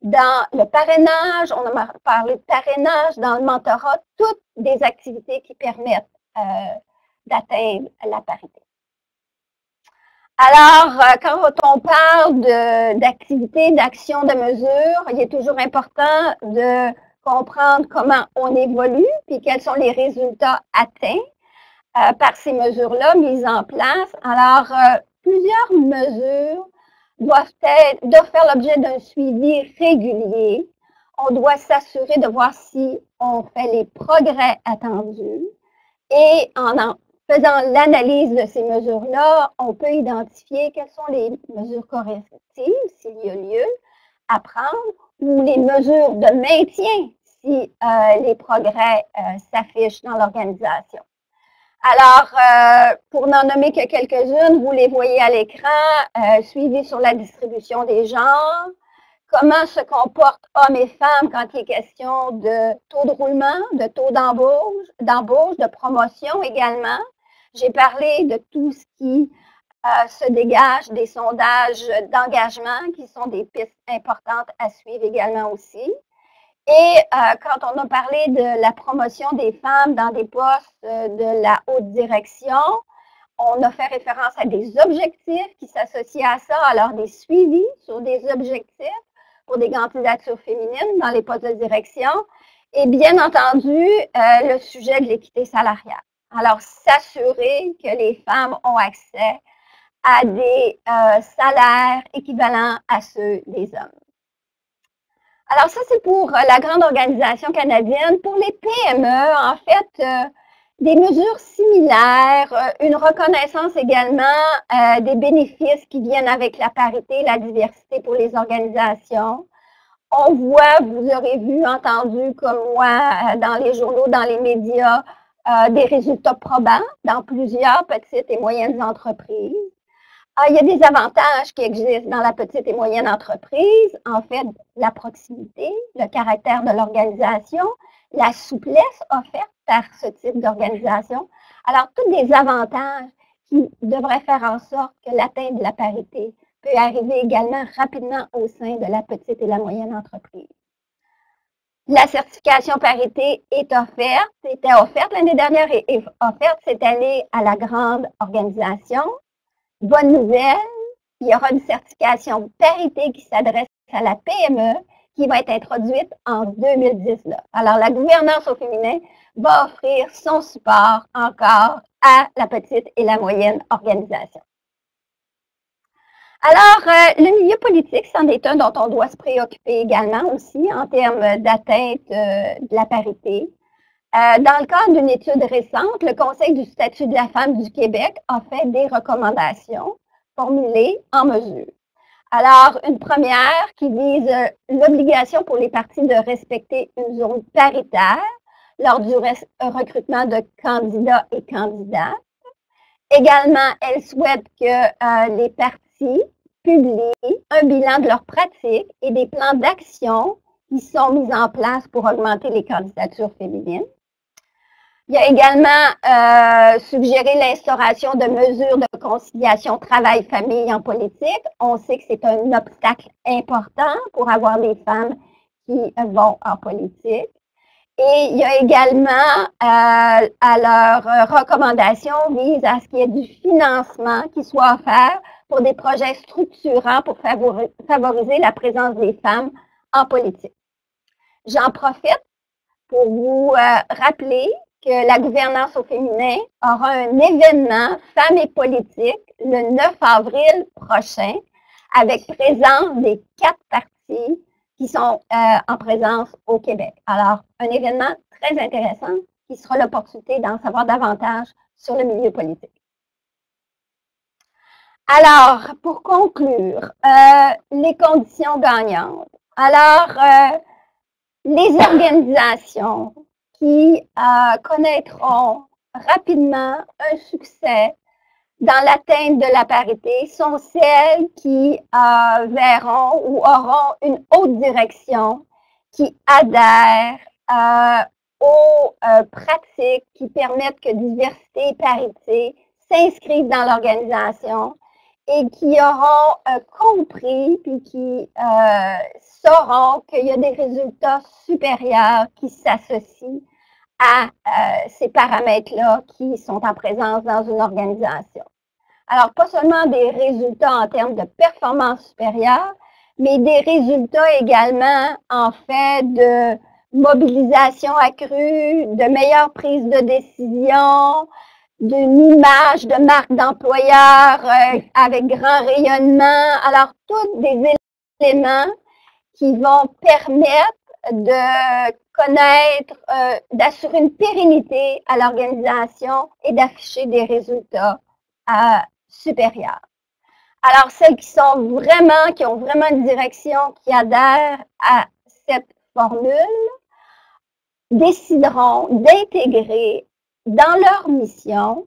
dans le parrainage, on a parlé de parrainage, dans le mentorat, toutes des activités qui permettent d'atteindre la parité. Alors, quand on parle d'activités, d'actions, de mesures, il est toujours important de comprendre comment on évolue, puis quels sont les résultats atteints par ces mesures-là mises en place. Alors, plusieurs mesures doivent faire l'objet d'un suivi régulier. On doit s'assurer de voir si on fait les progrès attendus. Et en faisant l'analyse de ces mesures-là, on peut identifier quelles sont les mesures correctives, s'il y a lieu à prendre, ou les mesures de maintien si les progrès s'affichent dans l'organisation. Alors, pour n'en nommer que quelques-unes, vous les voyez à l'écran, suivi sur la distribution des genres, comment se comportent hommes et femmes quand il est question de taux de roulement, de taux d'embauche, de promotion également. J'ai parlé de tout ce qui se dégage des sondages d'engagement qui sont des pistes importantes à suivre également aussi. Et quand on a parlé de la promotion des femmes dans des postes de la haute direction, on a fait référence à des objectifs qui s'associent à ça, alors des suivis sur des objectifs pour des candidatures féminines dans les postes de direction et bien entendu le sujet de l'équité salariale. Alors, s'assurer que les femmes ont accès à des salaires équivalents à ceux des hommes. Alors, ça, c'est pour la grande organisation canadienne. Pour les PME, en fait, des mesures similaires, une reconnaissance également des bénéfices qui viennent avec la parité, la diversité pour les organisations. On voit, vous aurez vu, entendu comme moi, dans les journaux, dans les médias, des résultats probants dans plusieurs petites et moyennes entreprises. Il y a des avantages qui existent dans la petite et moyenne entreprise. En fait, la proximité, le caractère de l'organisation, la souplesse offerte par ce type d'organisation. Alors, tous des avantages qui devraient faire en sorte que l'atteinte de la parité peut arriver également rapidement au sein de la petite et la moyenne entreprise. La certification parité est offerte, était offerte l'année dernière et est offerte cette année à la grande organisation. Bonne nouvelle, il y aura une certification parité qui s'adresse à la PME qui va être introduite en 2019. Alors, la gouvernance au féminin va offrir son support encore à la petite et la moyenne organisation. Alors, le milieu politique, c'en est un dont on doit se préoccuper également aussi en termes d'atteinte de la parité. Dans le cadre d'une étude récente, le Conseil du statut de la femme du Québec a fait des recommandations formulées en mesure. Alors, une première qui vise l'obligation pour les partis de respecter une zone paritaire lors du recrutement de candidats et candidates. Également, elle souhaite que les partis publient un bilan de leurs pratiques et des plans d'action qui sont mis en place pour augmenter les candidatures féminines. Il y a également suggéré l'instauration de mesures de conciliation travail-famille en politique. On sait que c'est un obstacle important pour avoir des femmes qui vont en politique. Et il y a également, à leur recommandation, vise à ce qu'il y ait du financement qui soit offert pour des projets structurants pour favoriser la présence des femmes en politique. J'en profite pour vous rappeler que la gouvernance au féminin aura un événement Femmes et politique le 9 avril prochain avec présence des 4 partis qui sont en présence au Québec. Alors, un événement très intéressant qui sera l'opportunité d'en savoir davantage sur le milieu politique. Alors, pour conclure, les conditions gagnantes. Alors, les organisations qui connaîtront rapidement un succès dans l'atteinte de la parité sont celles qui verront ou auront une haute direction qui adhère aux pratiques qui permettent que diversité et parité s'inscrivent dans l'organisation et qui auront compris puis qui sauront qu'il y a des résultats supérieurs qui s'associent à ces paramètres-là qui sont en présence dans une organisation. Alors, pas seulement des résultats en termes de performance supérieure, mais des résultats également en fait de mobilisation accrue, de meilleure prise de décision, d'une image de marque d'employeur avec grand rayonnement. Alors, tous des éléments qui vont permettre de connaître, d'assurer une pérennité à l'organisation et d'afficher des résultats supérieurs. Alors, celles qui ont vraiment une direction, qui adhèrent à cette formule, décideront d'intégrer dans leur mission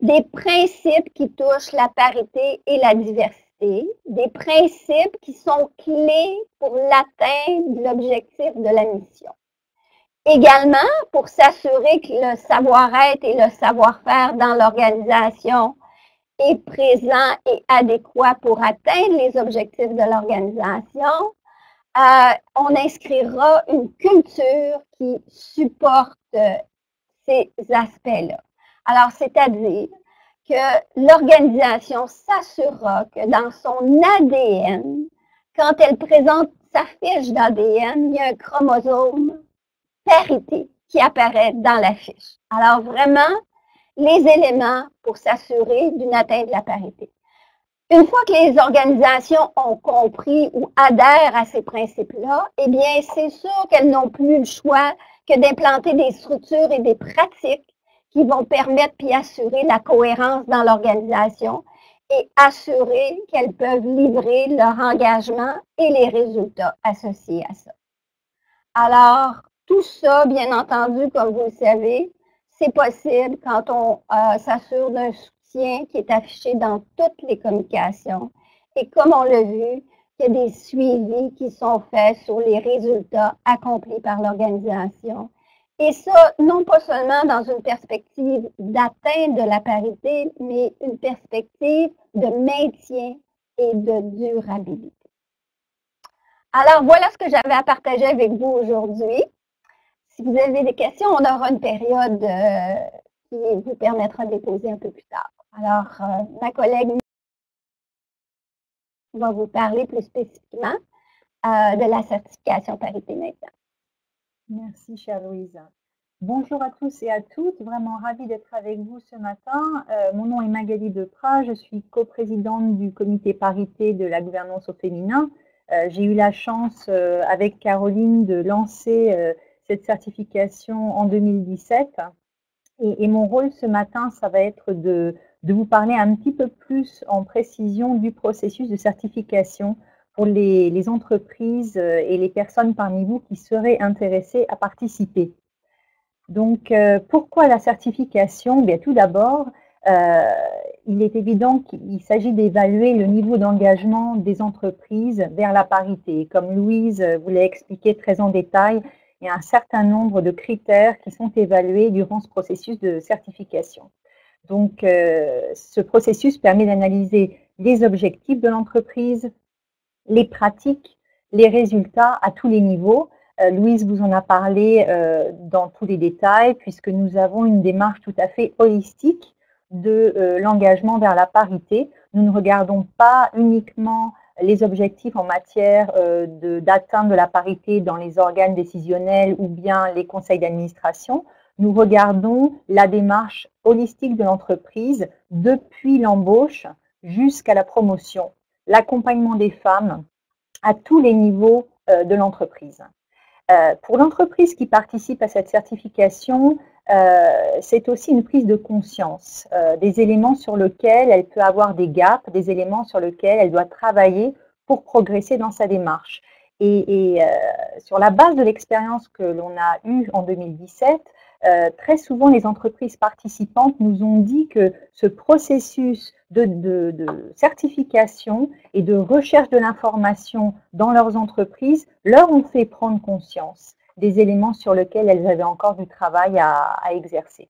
des principes qui touchent la parité et la diversité, des principes qui sont clés pour l'atteinte de l'objectif de la mission. Également, pour s'assurer que le savoir-être et le savoir-faire dans l'organisation est présent et adéquat pour atteindre les objectifs de l'organisation, on inscrira une culture qui supporte ces aspects-là. Alors, c'est-à-dire que l'organisation s'assurera que dans son ADN, quand elle présente sa fiche d'ADN, il y a un chromosome parité qui apparaît dans la fiche. Alors, vraiment, les éléments pour s'assurer d'une atteinte de la parité. Une fois que les organisations ont compris ou adhèrent à ces principes-là, eh bien, c'est sûr qu'elles n'ont plus le choix que d'implanter des structures et des pratiques qui vont permettre puis assurer la cohérence dans l'organisation et assurer qu'elles peuvent livrer leur engagement et les résultats associés à ça. Alors, tout ça, bien entendu, comme vous le savez, c'est possible quand on s'assure d'un soutien qui est affiché dans toutes les communications. Et comme on l'a vu, il y a des suivis qui sont faits sur les résultats accomplis par l'organisation. Et ça, non pas seulement dans une perspective d'atteinte de la parité, mais une perspective de maintien et de durabilité. Alors, voilà ce que j'avais à partager avec vous aujourd'hui. Si vous avez des questions, on aura une période qui vous permettra de les poser un peu plus tard. Alors, ma collègue va vous parler plus spécifiquement de la certification parité maintenant. Merci, chère Louise. Bonjour à tous et à toutes, vraiment ravie d'être avec vous ce matin. Mon nom est Magali Deprat, je suis coprésidente du comité parité de la gouvernance au féminin. J'ai eu la chance avec Caroline de lancer cette certification en 2017 et mon rôle ce matin, ça va être de vous parler un petit peu plus en précision du processus de certification pour les entreprises et les personnes parmi vous qui seraient intéressées à participer. Donc, pourquoi la certification? Bien, tout d'abord, il est évident qu'il s'agit d'évaluer le niveau d'engagement des entreprises vers la parité. Comme Louise vous l'a expliqué très en détail, il y a un certain nombre de critères qui sont évalués durant ce processus de certification. Donc, ce processus permet d'analyser les objectifs de l'entreprise, les pratiques, les résultats à tous les niveaux. Louise vous en a parlé dans tous les détails, puisque nous avons une démarche tout à fait holistique de l'engagement vers la parité. Nous ne regardons pas uniquement les objectifs en matière d'atteinte de la parité dans les organes décisionnels ou bien les conseils d'administration, nous regardons la démarche holistique de l'entreprise depuis l'embauche jusqu'à la promotion, l'accompagnement des femmes à tous les niveaux de l'entreprise. Pour l'entreprise qui participe à cette certification, c'est aussi une prise de conscience des éléments sur lesquels elle peut avoir des gaps, des éléments sur lesquels elle doit travailler pour progresser dans sa démarche. Et sur la base de l'expérience que l'on a eue en 2017, très souvent les entreprises participantes nous ont dit que ce processus de certification et de recherche de l'information dans leurs entreprises leur ont fait prendre conscience des éléments sur lesquels elles avaient encore du travail à exercer.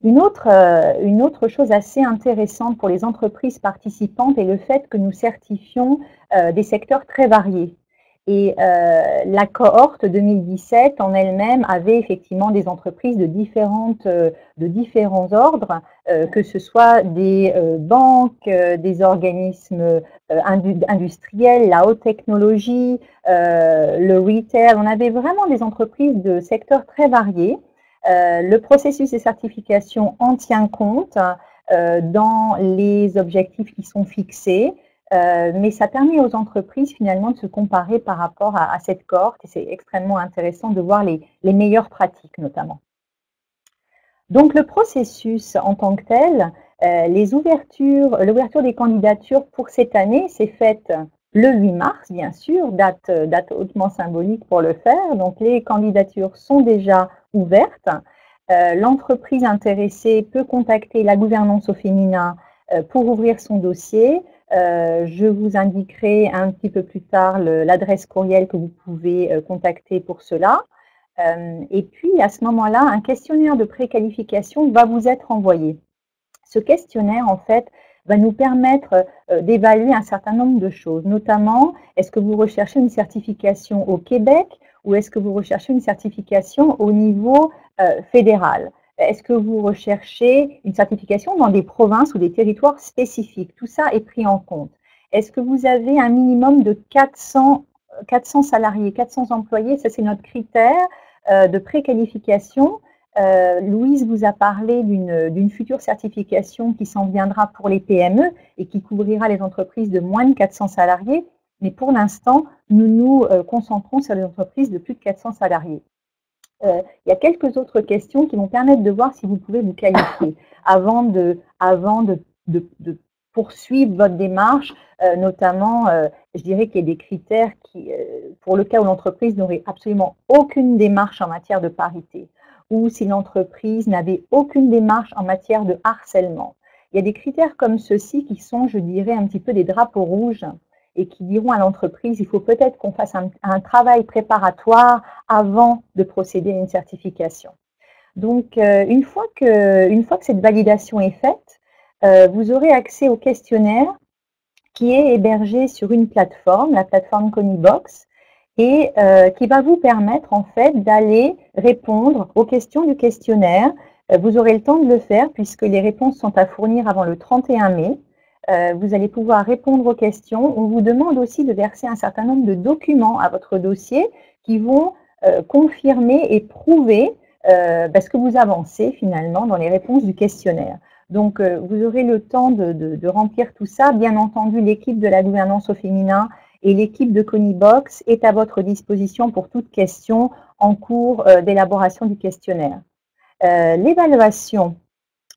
Une autre chose assez intéressante pour les entreprises participantes est le fait que nous certifions des secteurs très variés. Et la cohorte 2017 en elle-même avait effectivement des entreprises de différents ordres, que ce soit des banques, des organismes industriels, la haute technologie, le retail. On avait vraiment des entreprises de secteurs très variés. Le processus de certification en tient compte dans les objectifs qui sont fixés. Mais ça permet aux entreprises finalement de se comparer par rapport à cette cohorte et c'est extrêmement intéressant de voir les meilleures pratiques notamment. Donc le processus en tant que tel, l'ouverture des candidatures pour cette année s'est faite le 8 mars, bien sûr, date hautement symbolique pour le faire. Donc les candidatures sont déjà ouvertes. L'entreprise intéressée peut contacter la gouvernance au féminin pour ouvrir son dossier. Je vous indiquerai un petit peu plus tard l'adresse courriel que vous pouvez contacter pour cela. Et puis, à ce moment-là, un questionnaire de préqualification va vous être envoyé. Ce questionnaire, en fait, va nous permettre d'évaluer un certain nombre de choses, notamment, est-ce que vous recherchez une certification au Québec ou est-ce que vous recherchez une certification au niveau fédéral? Est-ce que vous recherchez une certification dans des provinces ou des territoires spécifiques? Tout ça est pris en compte. Est-ce que vous avez un minimum de 400 salariés, 400 employés? Ça, c'est notre critère de préqualification. Louise vous a parlé d'une future certification qui s'en viendra pour les PME et qui couvrira les entreprises de moins de 400 salariés. Mais pour l'instant, nous nous concentrons sur les entreprises de plus de 400 salariés. Il y a quelques autres questions qui vont permettre de voir si vous pouvez vous qualifier avant de poursuivre votre démarche, notamment, je dirais qu'il y a des critères qui, pour le cas où l'entreprise n'aurait absolument aucune démarche en matière de parité, ou si l'entreprise n'avait aucune démarche en matière de harcèlement. Il y a des critères comme ceux-ci qui sont, je dirais, un petit peu des drapeaux rouges et qui diront à l'entreprise, il faut peut-être qu'on fasse un travail préparatoire avant de procéder à une certification. Donc, une fois que cette validation est faite, vous aurez accès au questionnaire qui est hébergé sur une plateforme, la plateforme Conibox, et qui va vous permettre en fait d'aller répondre aux questions du questionnaire. Vous aurez le temps de le faire puisque les réponses sont à fournir avant le 31 mai. Vous allez pouvoir répondre aux questions. On vous demande aussi de verser un certain nombre de documents à votre dossier qui vont confirmer et prouver ce que vous avancez finalement dans les réponses du questionnaire. Donc, vous aurez le temps de remplir tout ça. Bien entendu, l'équipe de la gouvernance au féminin et l'équipe de Conibox est à votre disposition pour toute question en cours d'élaboration du questionnaire. L'évaluation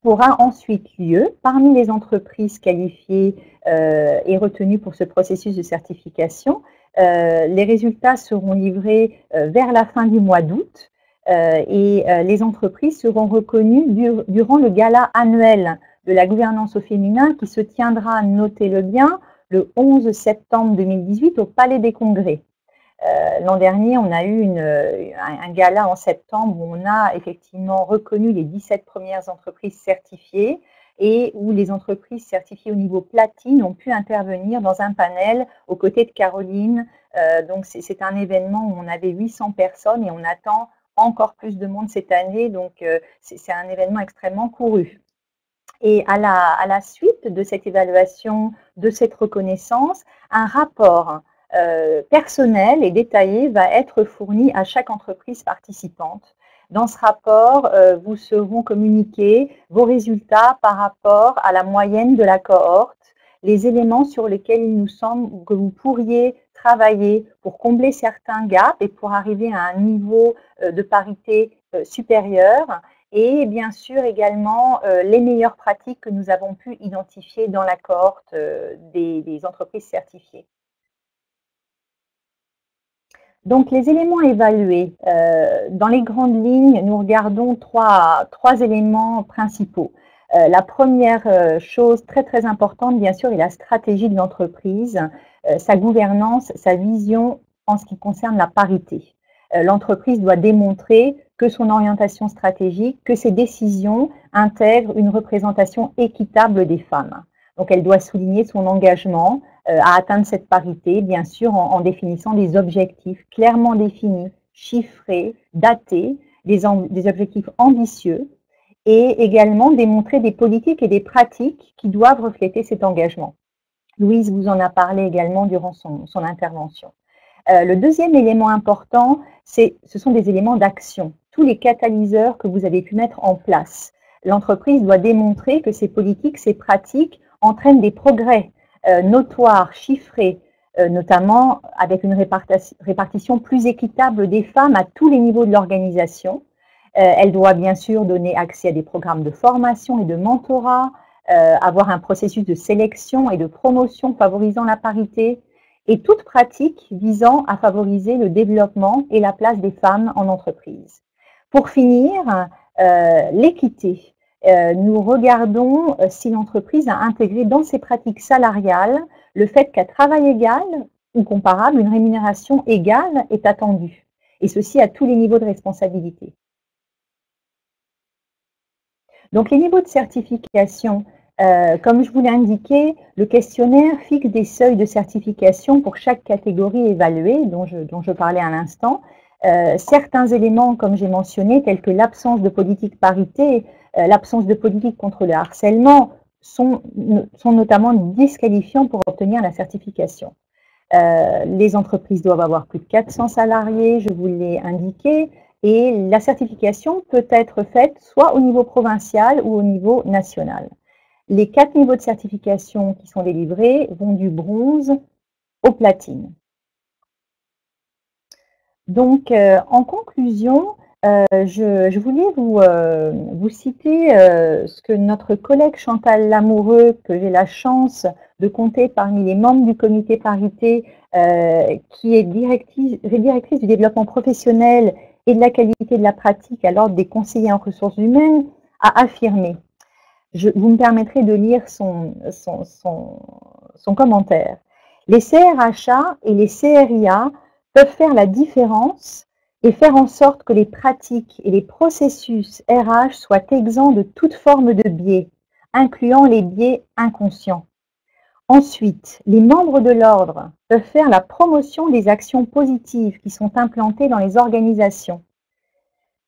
aura ensuite lieu parmi les entreprises qualifiées et retenues pour ce processus de certification. Les résultats seront livrés vers la fin du mois d'août et les entreprises seront reconnues durant le gala annuel de la gouvernance au féminin qui se tiendra, notez-le bien, le 11 septembre 2018 au Palais des Congrès. L'an dernier, on a eu un gala en septembre où on a effectivement reconnu les 17 premières entreprises certifiées et où les entreprises certifiées au niveau platine ont pu intervenir dans un panel aux côtés de Caroline. Donc, c'est un événement où on avait 800 personnes et on attend encore plus de monde cette année. Donc, c'est un événement extrêmement couru. Et à la suite de cette évaluation, de cette reconnaissance, un rapport personnel et détaillé va être fourni à chaque entreprise participante. Dans ce rapport, vous seront communiqués vos résultats par rapport à la moyenne de la cohorte, les éléments sur lesquels il nous semble que vous pourriez travailler pour combler certains gaps et pour arriver à un niveau de parité supérieur. Et bien sûr également les meilleures pratiques que nous avons pu identifier dans la cohorte des entreprises certifiées. Donc les éléments évalués, dans les grandes lignes, nous regardons trois éléments principaux. La première chose très importante, bien sûr, est la stratégie de l'entreprise, sa gouvernance, sa vision en ce qui concerne la parité. L'entreprise doit démontrer que son orientation stratégique, que ses décisions intègrent une représentation équitable des femmes. Donc, elle doit souligner son engagement à atteindre cette parité, bien sûr, en définissant des objectifs clairement définis, chiffrés, datés, des objectifs ambitieux, et également démontrer des politiques et des pratiques qui doivent refléter cet engagement. Louise vous en a parlé également durant son intervention. Le deuxième élément important, ce sont des éléments d'action, tous les catalyseurs que vous avez pu mettre en place. L'entreprise doit démontrer que ces politiques, ces pratiques entraînent des progrès notoires, chiffrés, notamment avec une répartition plus équitable des femmes à tous les niveaux de l'organisation. Elle doit bien sûr donner accès à des programmes de formation et de mentorat, avoir un processus de sélection et de promotion favorisant la parité, et toute pratique visant à favoriser le développement et la place des femmes en entreprise. Pour finir, l'équité. Nous regardons si l'entreprise a intégré dans ses pratiques salariales le fait qu'à travail égal ou comparable, une rémunération égale est attendue, et ceci à tous les niveaux de responsabilité. Donc les niveaux de certification, comme je vous l'ai indiqué, le questionnaire fixe des seuils de certification pour chaque catégorie évaluée, dont je parlais à l'instant. Certains éléments, comme j'ai mentionné, tels que l'absence de politique parité, l'absence de politique contre le harcèlement, sont notamment disqualifiants pour obtenir la certification. Les entreprises doivent avoir plus de 400 salariés, je vous l'ai indiqué, et la certification peut être faite soit au niveau provincial ou au niveau national. Les 4 niveaux de certification qui sont délivrés vont du bronze au platine. Donc, en conclusion, je voulais vous citer ce que notre collègue Chantal Lamoureux, que j'ai la chance de compter parmi les membres du comité parité, qui est directrice du développement professionnel et de la qualité de la pratique à l'ordre des conseillers en ressources humaines, a affirmé. Vous me permettrez de lire son commentaire. Les CRHA et les CRIA peuvent faire la différence et faire en sorte que les pratiques et les processus RH soient exempts de toute forme de biais, incluant les biais inconscients. Ensuite, les membres de l'ordre peuvent faire la promotion des actions positives qui sont implantées dans les organisations.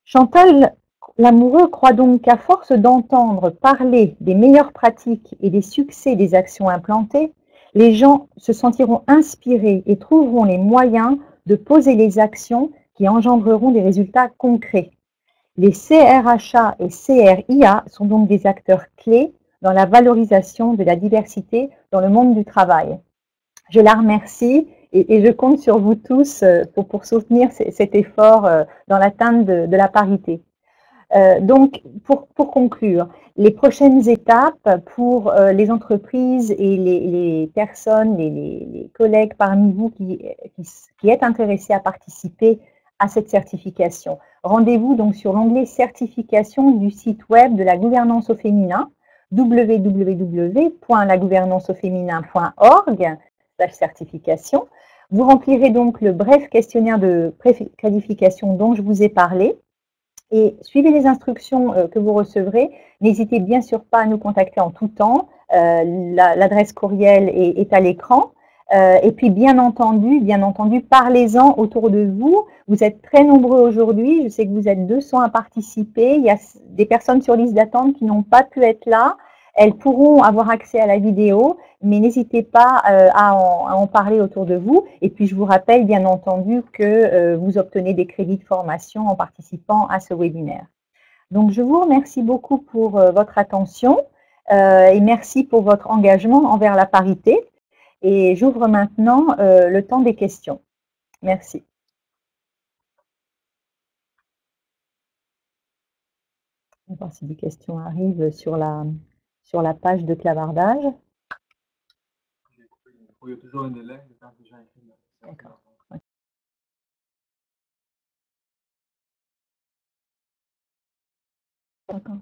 Chantal Lamoureux croit donc qu'à force d'entendre parler des meilleures pratiques et des succès des actions implantées, les gens se sentiront inspirés et trouveront les moyens de poser les actions qui engendreront des résultats concrets. Les CRHA et CRIA sont donc des acteurs clés dans la valorisation de la diversité dans le monde du travail. Je la remercie et je compte sur vous tous pour soutenir cet effort dans l'atteinte de la parité. Donc, pour conclure, les prochaines étapes pour les entreprises et les personnes, les collègues parmi vous qui êtes intéressés à participer à cette certification. Rendez-vous donc sur l'onglet certification du site web de la gouvernance au féminin, www.lagouvernanceuxféminin.org/certification. Vous remplirez donc le bref questionnaire de préqualification dont je vous ai parlé et suivez les instructions que vous recevrez. N'hésitez bien sûr pas à nous contacter en tout temps. L'adresse courriel est à l'écran. Et puis, bien entendu, parlez-en autour de vous. Vous êtes très nombreux aujourd'hui. Je sais que vous êtes 200 à participer. Il y a des personnes sur liste d'attente qui n'ont pas pu être là. Elles pourront avoir accès à la vidéo, mais n'hésitez pas à en parler autour de vous. Et puis, je vous rappelle, bien entendu, que vous obtenez des crédits de formation en participant à ce webinaire. Donc, je vous remercie beaucoup pour votre attention et merci pour votre engagement envers la parité. Et j'ouvre maintenant le temps des questions. Merci. On va voir si des questions arrivent sur la page de clavardage. Il y a toujours un délai quand les gens écrivent. D'accord. D'accord.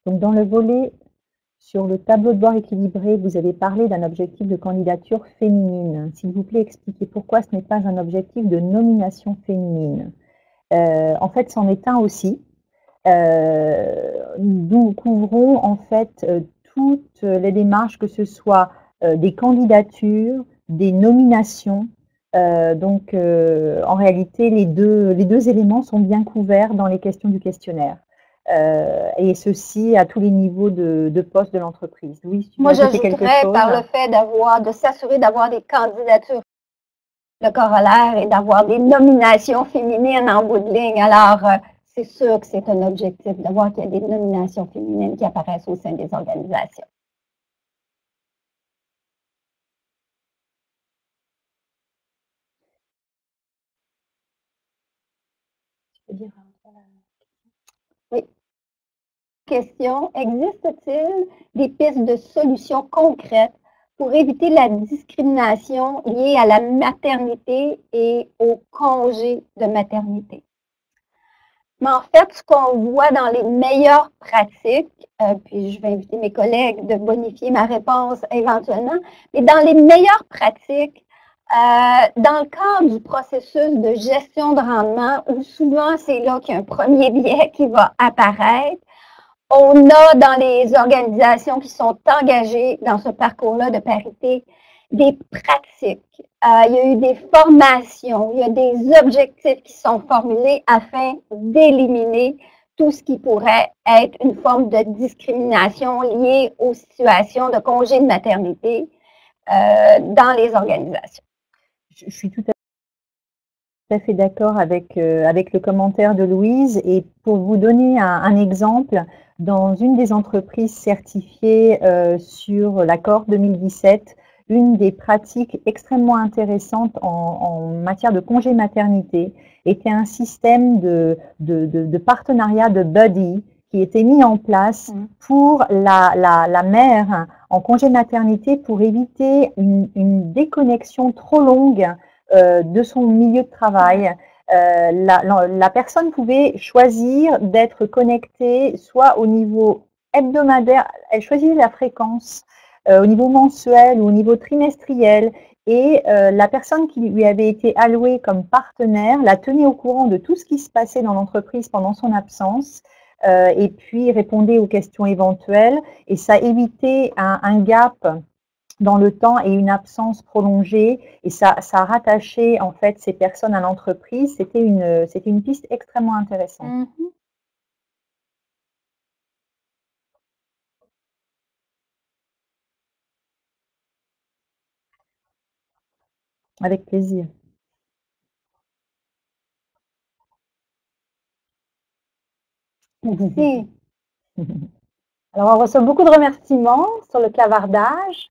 Donc, dans le volet sur le tableau de bord équilibré, vous avez parlé d'un objectif de candidature féminine. S'il vous plaît, expliquez pourquoi ce n'est pas un objectif de nomination féminine. En fait, c'en est un aussi. Nous couvrons en fait toutes les démarches, que ce soit des candidatures, des nominations. Donc, en réalité, les deux éléments sont bien couverts dans les questions du questionnaire. Et ceci à tous les niveaux de poste de l'entreprise. Oui, moi j'ajouterais par le fait de s'assurer d'avoir des candidatures. Le corollaire est d'avoir des nominations féminines en bout de ligne. Alors, c'est sûr que c'est un objectif de voir qu'il y a des nominations féminines qui apparaissent au sein des organisations. Oui. Question, existe-t-il des pistes de solutions concrètes pour éviter la discrimination liée à la maternité et au congé de maternité? Mais en fait, ce qu'on voit dans les meilleures pratiques, puis je vais inviter mes collègues de bonifier ma réponse éventuellement, mais dans les meilleures pratiques, dans le cadre du processus de gestion de rendement, où souvent c'est là qu'il y a un premier biais qui va apparaître, on a dans les organisations qui sont engagées dans ce parcours-là de parité des pratiques. Il y a eu des formations, il y a des objectifs qui sont formulés afin d'éliminer tout ce qui pourrait être une forme de discrimination liée aux situations de congé de maternité dans les organisations. Je suis tout à fait d'accord avec le commentaire de Louise. Et pour vous donner un exemple, dans une des entreprises certifiées sur l'accord 2017, une des pratiques extrêmement intéressantes en matière de congé maternité était un système de partenariat de buddy qui était mis en place pour la mère en congé maternité pour éviter une déconnexion trop longue de son milieu de travail. La personne pouvait choisir d'être connectée soit au niveau hebdomadaire, elle choisit la fréquence au niveau mensuel ou au niveau trimestriel, et la personne qui lui avait été allouée comme partenaire la tenait au courant de tout ce qui se passait dans l'entreprise pendant son absence, et puis répondait aux questions éventuelles, et ça évitait un gap dans le temps et une absence prolongée, et ça rattachait en fait ces personnes à l'entreprise. C'était une piste extrêmement intéressante. Avec plaisir. Merci. Alors, on reçoit beaucoup de remerciements sur le clavardage.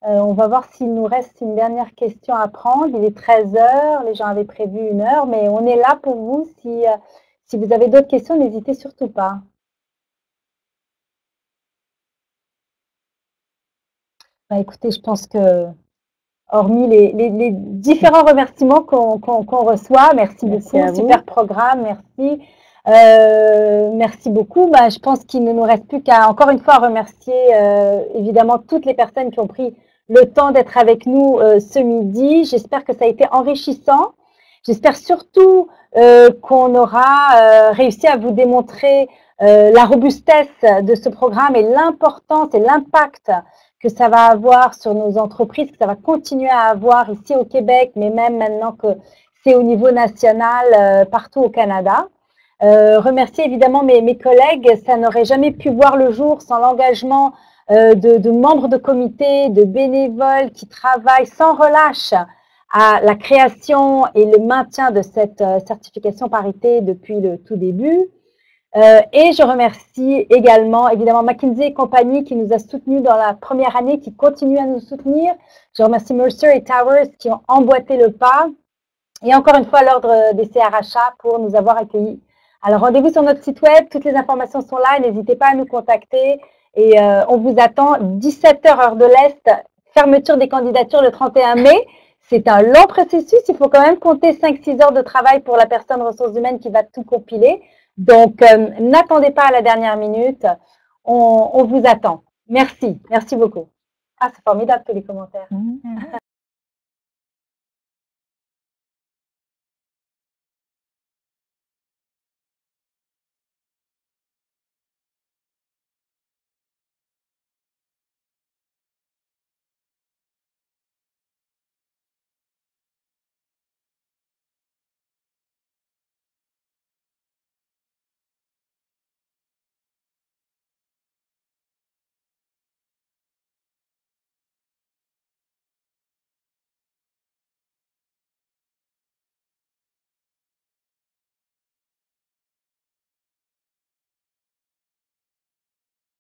On va voir s'il nous reste une dernière question à prendre. Il est 13 heures, les gens avaient prévu 1 heure, mais on est là pour vous. Si vous avez d'autres questions, n'hésitez surtout pas. Ben, écoutez, je pense que, hormis les différents remerciements qu'on reçoit, merci beaucoup, super programme, merci. Merci beaucoup. Ben, je pense qu'il ne nous reste plus qu'à, encore une fois, remercier évidemment toutes les personnes qui ont pris le temps d'être avec nous ce midi. J'espère que ça a été enrichissant. J'espère surtout qu'on aura réussi à vous démontrer la robustesse de ce programme et l'importance et l'impact que ça va avoir sur nos entreprises, que ça va continuer à avoir ici au Québec, mais même maintenant que c'est au niveau national partout au Canada. Remercier évidemment mes collègues, ça n'aurait jamais pu voir le jour sans l'engagement de membres de comité, de bénévoles qui travaillent sans relâche à la création et le maintien de cette certification parité depuis le tout début. Et je remercie également, évidemment, McKinsey et compagnie qui nous a soutenus dans la première année, qui continue à nous soutenir. Je remercie Mercer et Towers qui ont emboîté le pas. Et encore une fois, l'Ordre des CRHA pour nous avoir accueillis. Alors, rendez-vous sur notre site web. Toutes les informations sont là. N'hésitez pas à nous contacter. Et on vous attend 17h heure de l'Est. Fermeture des candidatures le 31 mai. C'est un long processus. Il faut quand même compter 5-6 heures de travail pour la personne ressources humaines qui va tout compiler. Donc, n'attendez pas à la dernière minute. On vous attend. Merci. Merci beaucoup. Ah, c'est formidable tous les commentaires.